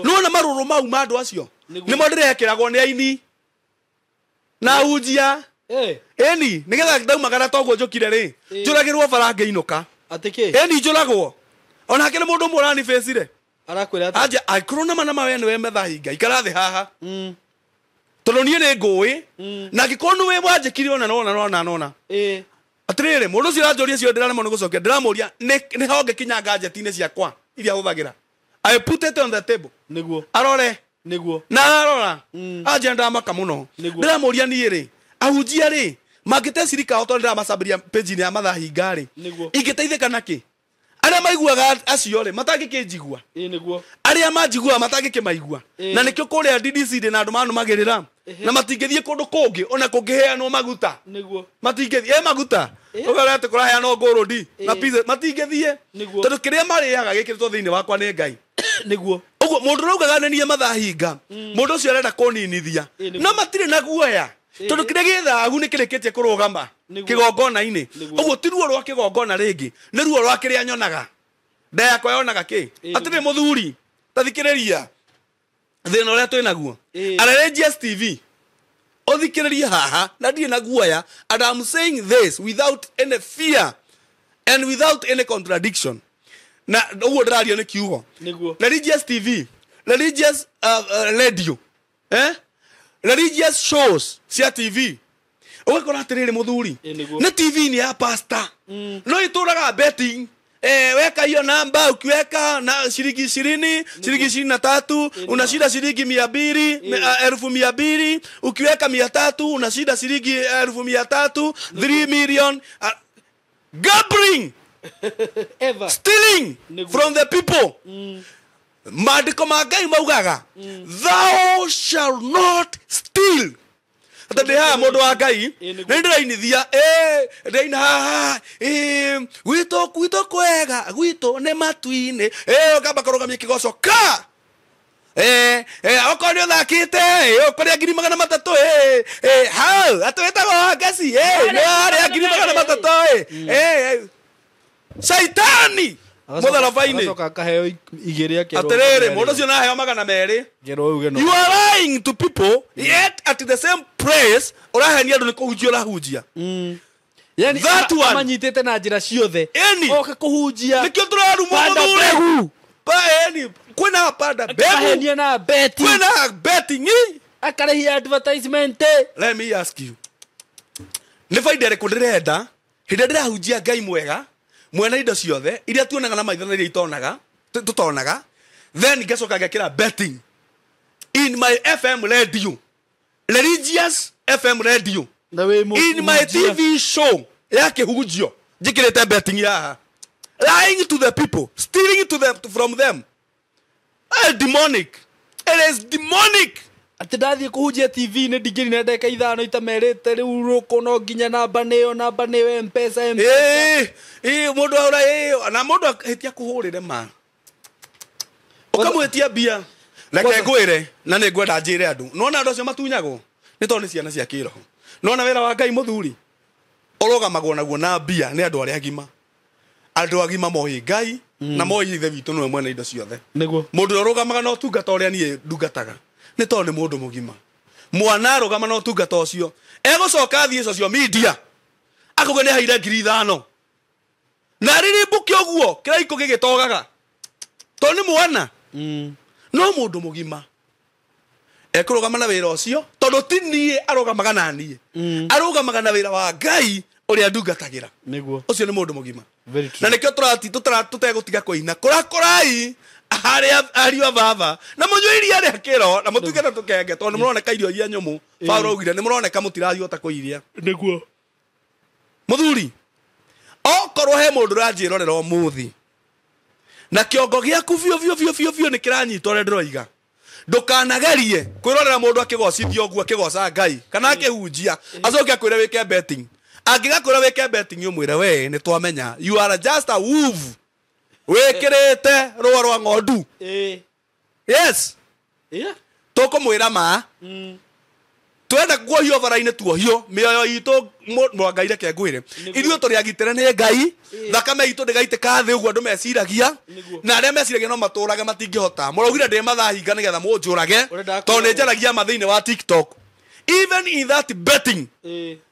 no na maruru mau mandu acio ni mo ndirekiragwo ni aini na hunjia eni nigetha ndaumagara toguo njukire ri njuragirwo baranga inuka atiki eni njuragwo ona kene mundu murani face-ire arakwira ati aja akrona mana mawe niwe methahinga ikara thi haha tondu nie ni ngui na gikonu we mwanjikire ona nona atirire mundu cio aranjoria cio ndirane mono gucokia ndiramuria ni honge kinya gadget-ine ciakwa iria huthagira I put it on the table niguo arore niguo na arora aja ndamaka muno ndiramuria nie ri ahunjia ri mangite sirika oto ndiramasabria page ni ya mathahinga ri ingiteithika naki aria maiguaga acio ri matangikijigua niguo aria manjigua matangikimaigua na nikio kuria DDC na andu manu magirira na matingithie kundu kungi ona kungiheanwo maguta niguo matingithie maguta ugarate kuraheanwo ngurudi na pizza matingithie tondu kiria mariaga gikiritwo thiini wakwa ni Ngai niguo uguo mundu raugaga nenie mathahinga mundu ucio arenda kuninithia no matire na guoya tondu kiria githagu ni kirikitie kurugama kigongona-ini uguo ti ruo rwa kigongona ringi ni ruo rwa kiria nyonaga nda yakwa yonaga ki atire muthuri tathikiriria thina uria twinaguo Religious TV othikiriria haha na ndire na guoya and I'm saying this without any fear and without any contradiction na uguo ndiraria ni kiugo Religious TV religious radio religious shows cia TV ugakora atiriri muthuri ni TV ni ya pastor no ituraga betting weka hiyo namba ukiweka na shilingi 20 shilingi 23 unashinda shilingi 200 1200 ukiweka 300 unashinda shilingi 1300 3 million gambling ever stealing from the people maandiko ma Ngai maugaga thou shall not steal atende ha mundu wa Ngai ndirainithia ndiraina haha gwito kwega gwito ne matuine ukamba kurugamia kigoco ka okorwo uthakite ukoria 300 hau atwetagwo ngasi ni aria 300 Saitani mutharabaini acoka kaheo igiri akero atiriri mundu cio na heo 200 gero uge no you are lying to people yet at the same place urahenia andu ni kuhunjia urahunjia yani amanyitete na njira ciothe oka kuhunjia nikio turarumo muthuri paeni kwina panda behenia na betting kwina betting akarehia advertisement. Let me ask you, ni faida iriku ndirenda hindi ndirahunjia Ngai mwega mwena indo ciothe iria tuonaga na maitho iria itonaga tutonaga then ngacoka ngakira betting in my FM radio religious FM radio in my TV show yake hujio jikirete betting ya lying to the people stealing from them demonic. It is demonic. Atidathi kuhujia TV ne digiri na ndeka ithano itamerete riu ruko no nginya namba niyo mpesa mundu aura na mundu hetia kuhurire ma ukamwetia bia reke ngwire na ni ngwenda njire andu nona andu acio matunyagwo ni tondu ciana cia kiroho nona wira wa Ngai muthuri urugamagwo naguo na bia ni andu aria agima mohi Ngai na mohi ithe witu no mwena indo ciothe niguo mundu urugamaga no tungata uria nie ndungataga ni tondu ni mundu mugima mwana arugama no tungata ucio egucoka thie social media akuge ni haire 5,000 na riri mbuki oguo kiraiko gigitogaga tondu ni mwana no mundu mugima ekurugama na wira ucio tondu tini arugamaga na nie arugamaga na wira wa Ngai uria ndungatagira niguo ucio ni mundu mugima na nikio tutegutiga kuina kurai aria baba na munywiri aria kiro na mutugeta tukenge tondu muroneka irio iria nyumu Paulo ugire ni muroneka mutirahiota kuiria niguo muthuri okorwo he mundu ranjirorera umuthi na kiongo giaku bio ni kiranyitwo re ndiroiga ndukanagerie kwirorera mundu akigocithio oguo akigoca Ngai kana akihunjia acoke akwire wike betting angigakwira wike betting umwire we ni twamenya you are just a wolf wekirete rwa rwa ng'ondu yes tukumwira ma twenda kuohio bara-ini tuohio mioyo itu mwangai reke ngwire ithuĩ tũrĩ agitĩre nĩ Ngai thakame itũ ndĩgaitĩka thĩ ũguo andũ meciragia na arĩa meciragia no matũrage matingĩhota mũraugire ndĩ mathahinga nĩgetha mũnjũrage tondũ nĩ njaragia ma thĩinĩ wa TikTok even in that betting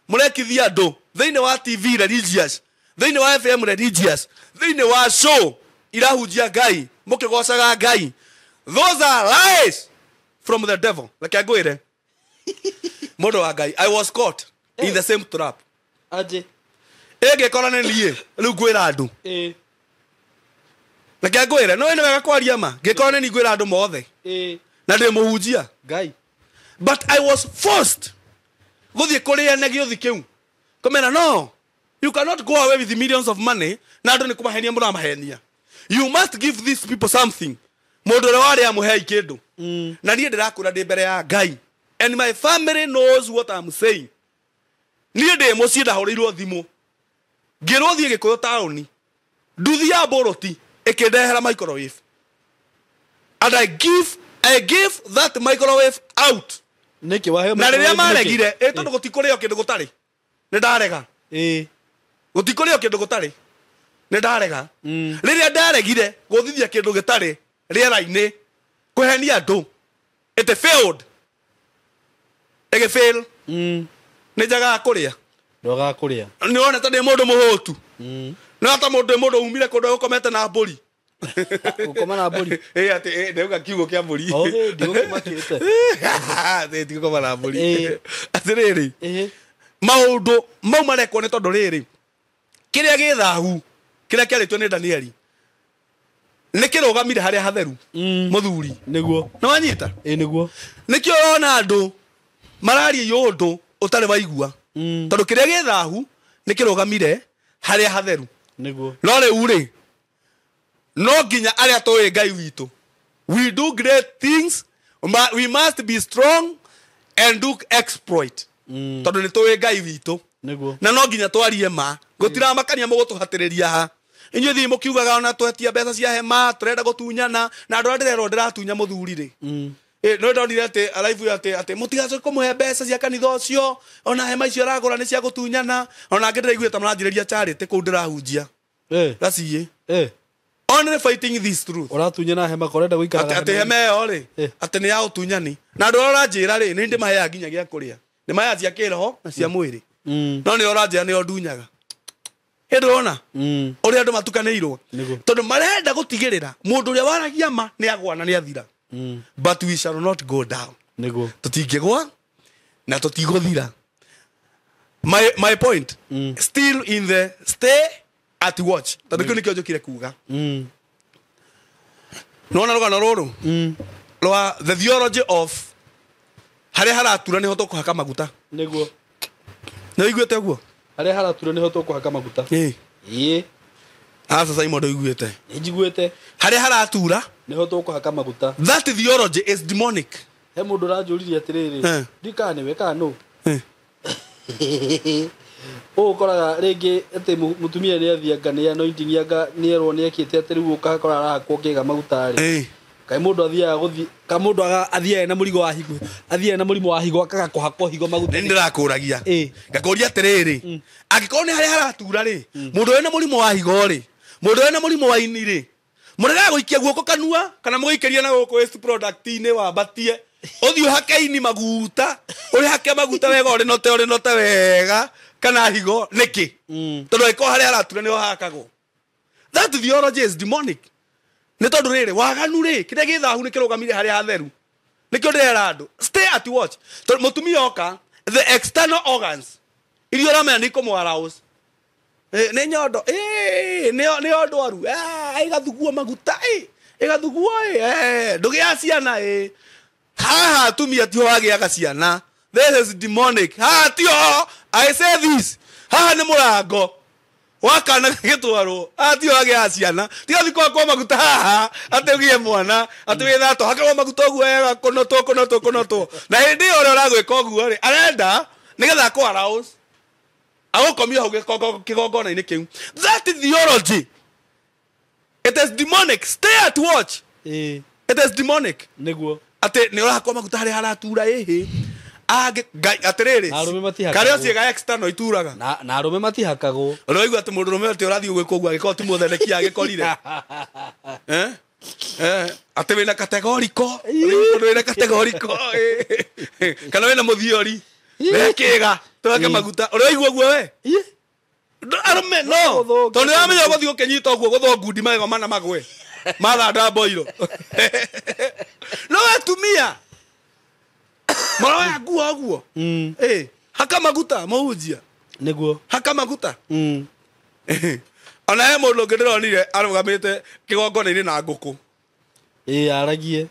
murekithia andu thiini wa TV religious thiini wa FM religious thiini wa show irahunjia Ngai mukigocaga Ngai, those are lies from the devil. Like agwire mundu wa Ngai, I was caught in the same trap. Aje Ngikora ni nie riu ngwira andu like agwire no ene wega kwaria ma ngikora ni ngwira andu mothe na ndi muhunjia Ngai, but I was forced guthie kuria na giothi kiu komena no, you cannot go away with the millions of money na andu ni kumahenia mundu amahenia. You must give these people something. Mundu ore wari amuhei kindu na nie ndirakura ndi mbere ya Ngai, and my family knows what I'm saying. Nie ndi mucii ndahoreirwo thimu ngirwo thie Gikuyu taoni nduthi ya boroti ikindehera microwave, and I give that microwave out. niki wahe Na riria maregire tondu gutikurio kindu gutari ni ndarega gutikurio kindu gutari ni ndarega riria ndaregire guthithia kindu gitari riera-ini kuhenia andu it failed fail ni njaga kuria ndoga kuria ni ona ta ndi mundu muhutu na ta mundu umire kundu ukomete na mburi ukoma na mburi ati ndeuga kiugo kia mburi ndio kimakite ndikoma na mburi atiriri maundu mau marekwo ni tondu riri kiria githahu kiria kiaritwo ni Danieli ni kirugamire haria hatheru muthuri niguo no wanyita niguo nikio ona andu mararia yundu utari waigua tondu kiria githahu ni kirugamire haria hatheru niguo no riu ri no nginya aria toy Ngai witu, we do great things, we must be strong and do exploit tondu ni toy Ngai witu niguo na no nginya twarie ma gutira makania mugutuhatiriria ha inyu thi mukiugaga ona twetia mbeca cia hema turenda gutunyana na andu ndirero ndiratunya muthuri ri no ndonire ati alive ati mutigacoke kumuhe mbeca cia kanitha ucio ona hema icio aragura ni cia gutunyana ona ngindiraiguita maranjiriria charity ku ndirahunjia gacie only fighting this truth uratunyana hema korenda guikara ati hema yo ri ati ni ya utunyani na andu oranjira ri ni ndi mahea nginya gia kuria ni mahea cia kiroho na cia mwiri no ni oranjira ni ondunyaga ndona uri andu matukanirwo tondu marenda gutigirira mundu uria waragia ma ni agwa na ni athira but we shall not go down niguo tutingigwa na tutiguthira. My point still in the stay at watch tondu kio nikio njukire kuga nona rugano ruru rwa the theology of haria haratura ni hoto kuhaka maguta niguo na iguete guo haria haratura ni hoto kuhaka maguta asa SYMO ndo iguete njiguete haria haratura ni hoto kuhaka maguta. That theology is demonic. He mundu ranjuririe atiriri ndikane we kanu koraga ringi ati mutumia ni athia ngania anointing yanga ni erwo ni ekite ati riu ukakora arakwo kiga magutari kai mundu athia guthi ka mundu athia na murigo wa higo athia na murimo wa higo akaga kuhakwo higo magutari ndirakuragia ngakoria atiriri angikorwo ni haria haratura ri mundu wena murimo wa higo ri mundu wena murimo wa ini ri murega guikia guoko kanua kana mugikiria na guko waste product ini wa batie othio hake-ini maguta uri hake maguta wega uri note wega kana higo niki tondu iko haria haratura ni hakagwo. That theology is demonic. Ni tondu riri waganu ri kiria githahu ni kirugamire haria hatheru nikio ndirera andu stay at watch tondu mutumia oka the external organs irio ramenya ni kumwaraus ni nyondo ni ondo aru igathugua maguta igathugua ndugia ciana haha tumia tio wagiaga ciana. This is demonic. Tio I say this haha ni murango wakana gitwaro tio wagiaga ciana tio thiko kwa maguta haha ategie mwana atwitha to hakwa maguta ogu wega konoto na hindi ore uragwika ogu ri arenda nigetha kwa arouse agokomia hauge kigongona ini kiu. That theology it is demonic. Stay at watch. It is demonic. Niguo ate ni urakwa maguta hari haratura atiriri kario ciega external ituraga na arume matihakagwo roigwa ati mundu rume ati urathii gwikwo gwa giko ti mutheneki agikorire ate wina kategoriko wina kategoriko kana wina muthiori wekiga twake maguta uri igua guo we arme no tondu amenya guthio kenyita guo gutho ngundi magego mana magwe mathanda boiro no atumia mara guo guo haka maguta maujia niguo haka maguta ona he mundu ngidironire arugamite kigongona-ini na nguku aragie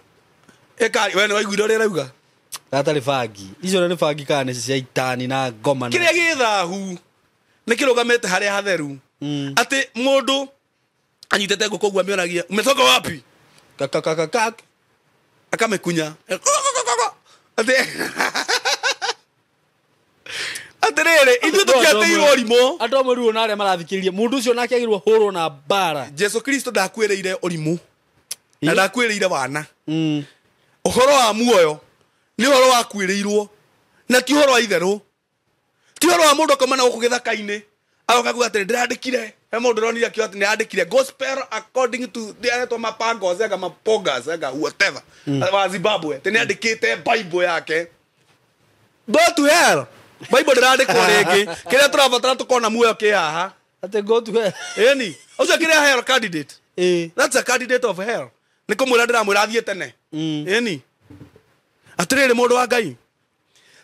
ekari we ni waiguire uria rauga atari bangi icio ni bangi kana nĩ cia itani na ngoma kiria githahu ni kirugamite haria hatheru ati mundu anyitete nguku guo amionagia umetoka wapi kakakakak akamekunya ati atirere ithu tukiateirwo rimo andu amwe ruo na aria marathikiriria mundu ucio nake agirwo hurwo na bara Jesu Kristo ndakwireire urimu na ndakwireire wana uhoro wa muoyo ni uhoro wa kwireirwo na ti uhoro wa itheru ti uhoro wa mundu komana guku githaka-ini agoka kuga atiri ndirandikire he mundu ronire akio ati ndirandikire gospel according to the aretwa mapango zenga mapoga zenga whatever wa Zimbabwe tiniandikite bible yake go to hell bible ndirandikwo ringi kiria turabatara tukona muoyo ki haha ate go to hell eni ucio kiria hell candidate that's a candidate of hell nikumwira ndiramwira athie tene eni atiriri mundu wa Ngai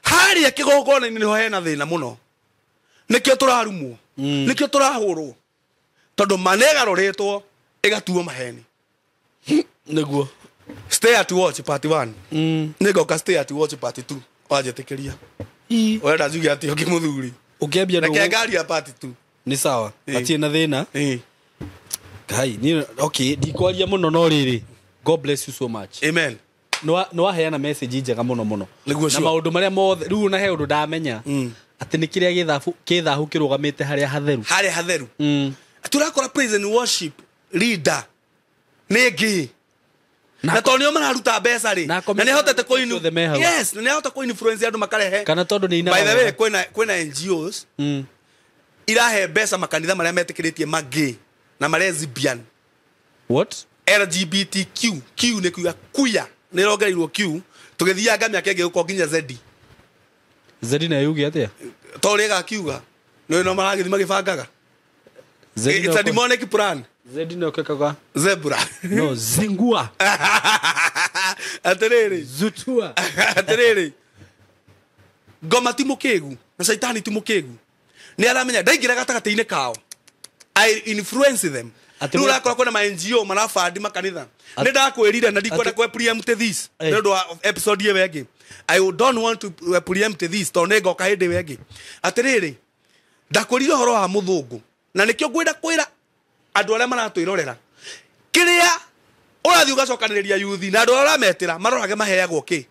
haria kigongona-ini niho hena thina muno nikio turarumwo nikio turahurwo tondu manegaroretwo igatuo maheni niguo stay at watch part 1 nigoka stay at watch part 2 wajetikiria wenda juge ati oki muthuri ukiambia reke ngari ya part 2 ni sawa atie na thina Ngai ni okay ndikwaria muno no riri God bless you so much amen no waheana message njega muno na maundu maria mothe riu na he undu ndamenya ati ni kiria kithahu kirugamite haria hatheru turakora praise and worship leader negi na tonio mararuta mbeca ri na ni hotete ko yes na ni hotete ko influence andu makarehe kana tondu ni ina by the way kwina NGOs irahe mbeca makanitha maria metikiritie magi na lesbian what LGBTQ Q ni kuya kuya ni rogerirwo Q tugithianga miaka ingi uko nginya Z na yugi atia tori gakiuga no maragithi magibangaga it's a demonic plan Z no kekaga zebra no zingua atiriri zutua atiriri ngoma ti mukigu na saitani ti mukigu ni aramenya ndaingira gatagati-ini kao I influence them riu rakora kwina ma NGO marabandi makanitha ni ndakwirire na ndikwenda kwe preempt this ndu wa episode ye wengi I don't want to preempt this to nengoka hindi wengi atiriri ndakwirire horo wa muthungu na nikio ngwenda kwira andu aria maratwirorera kiria urathi ugacokaniriria yuthi na andu aria metira marorage maheagwo ki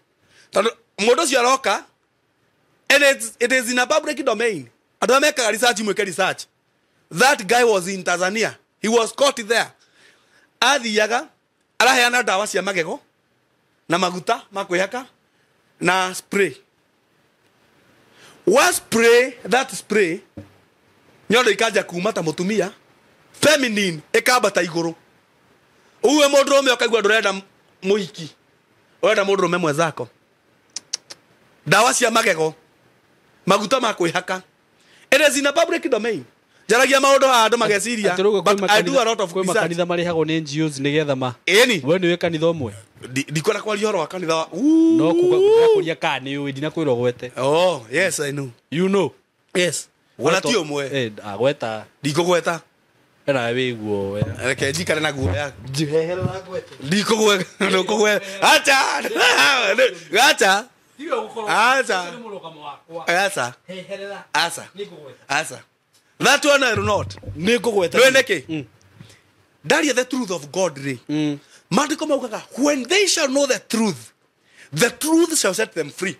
tondu mundu ucio aroka and it is in a public domain andu aria mekaga research mweke research that guy was in Tanzania he was caught there athiaga araheana ndawa cia magego na maguta makwihaka na spray that spray nyondo ikaja kuma ta mutumia feminine ikambata iguru uwe mundu rume akaigua ndurenda muhiki urenda mundu rume mwenzako ndawa cia magego maguta makwihaka it is in a public domain jaragia maundu ha andu mageciria but I do a lot of research makanitha marihagwo ni NGOs nigetha ma eni we niwe kanitha umwe ndikora kwa horo wa kanitha no kuria kani uyu ndina kwirwo gwete oh yes I know you know yes wala ti umwe agweta ndikugweta era wiguo we reke njikare na guo ya jihehera na gwete ndikugwe ndikugwe acha acha acha heherera asa nikugweta asa that one I do not nikugweta ndwendeke daria the truth of God re mandiko maugaga when they shall know the truth shall set them free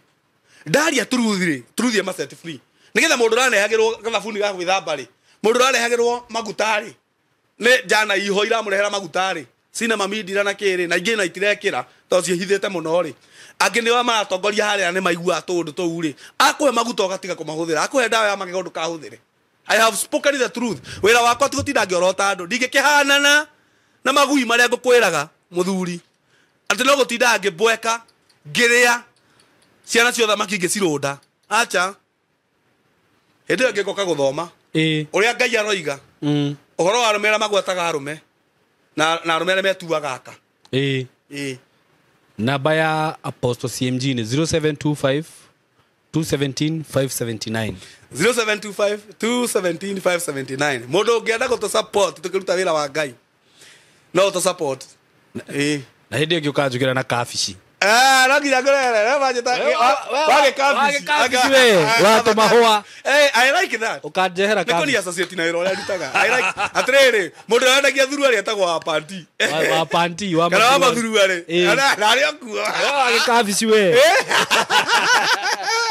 daria truth re truth ya set free nigetha mundu ranehagirwo gathabuni ga gwithamba ri mundu ranehagirwo magutari ne jana iho iramurehera magutari sina mamidira na kiri na ingi na itirekira to ciehithite muno ri angi ni wa maratongoria haria ni maigua tundu tou ri akuhe maguta ugatiga kumahuthira akuhe ndawa ya magego ndukahuthire I have spoken the truth wira wakwa ti gutinda ngiorota andu ndingikihanana na magui maria ngukwiraga muthuri ati no gutinda ngibweka ngiria ciana cio thamaki ngicirunda acha hende ngikoka guthoma uria Ngai aroiga uhoro wa rumera magwetaga arume na rumera metuaga aka namba ya Apostle CMG ni 0725 217 579 0725 217 579 mundu ngienda gutu support tukiruta wira wa Ngai no to support na hindi ngiuka njukira na kabici Nagira ngorere wajeta wage kabici we watu mahua I like that ukajehera kabici nikoni associate na iro ritaga I like atrere mundu arendagia thuru ari etagwo wa panti wa kana wa thuru ari na ari akuwa wage kabici we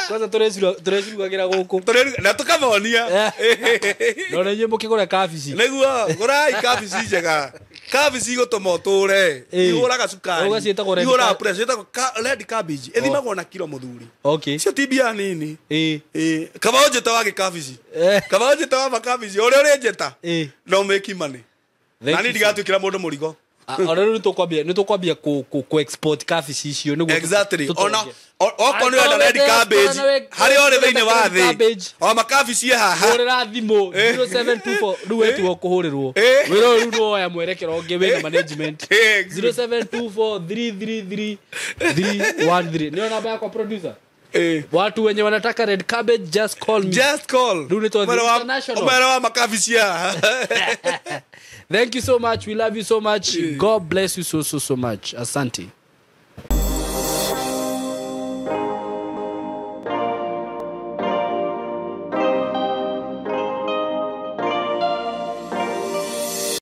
kwanza turecirugagira guku na tukamonia no nye mukigura kabici niguo gurai kabici njega kabici gutuma uture iguraga cukari iguraga pressure itagwo red cabbage ithimagwo na kilo muthuri okay cio tibia nini kaba ojeta wage kabici kaba ojeta wa kabici ore njeta no make money na ni ndigatwikira mundu murigo ora ni tukwambia ku export kabici icio niguo exactly ona oko ni wenda red cabbage hari ore thiine wa thi o makabici haha urira thimo 0724 ru wetu okuhurirwo wira ru no ya mwerekero nge wina management 0724333313 ni namba yako producer watu wenye wanataka red cabbage just call me ru ni to international umera wa makabici haha thank you so much, we love you so much, God bless you so much, asante.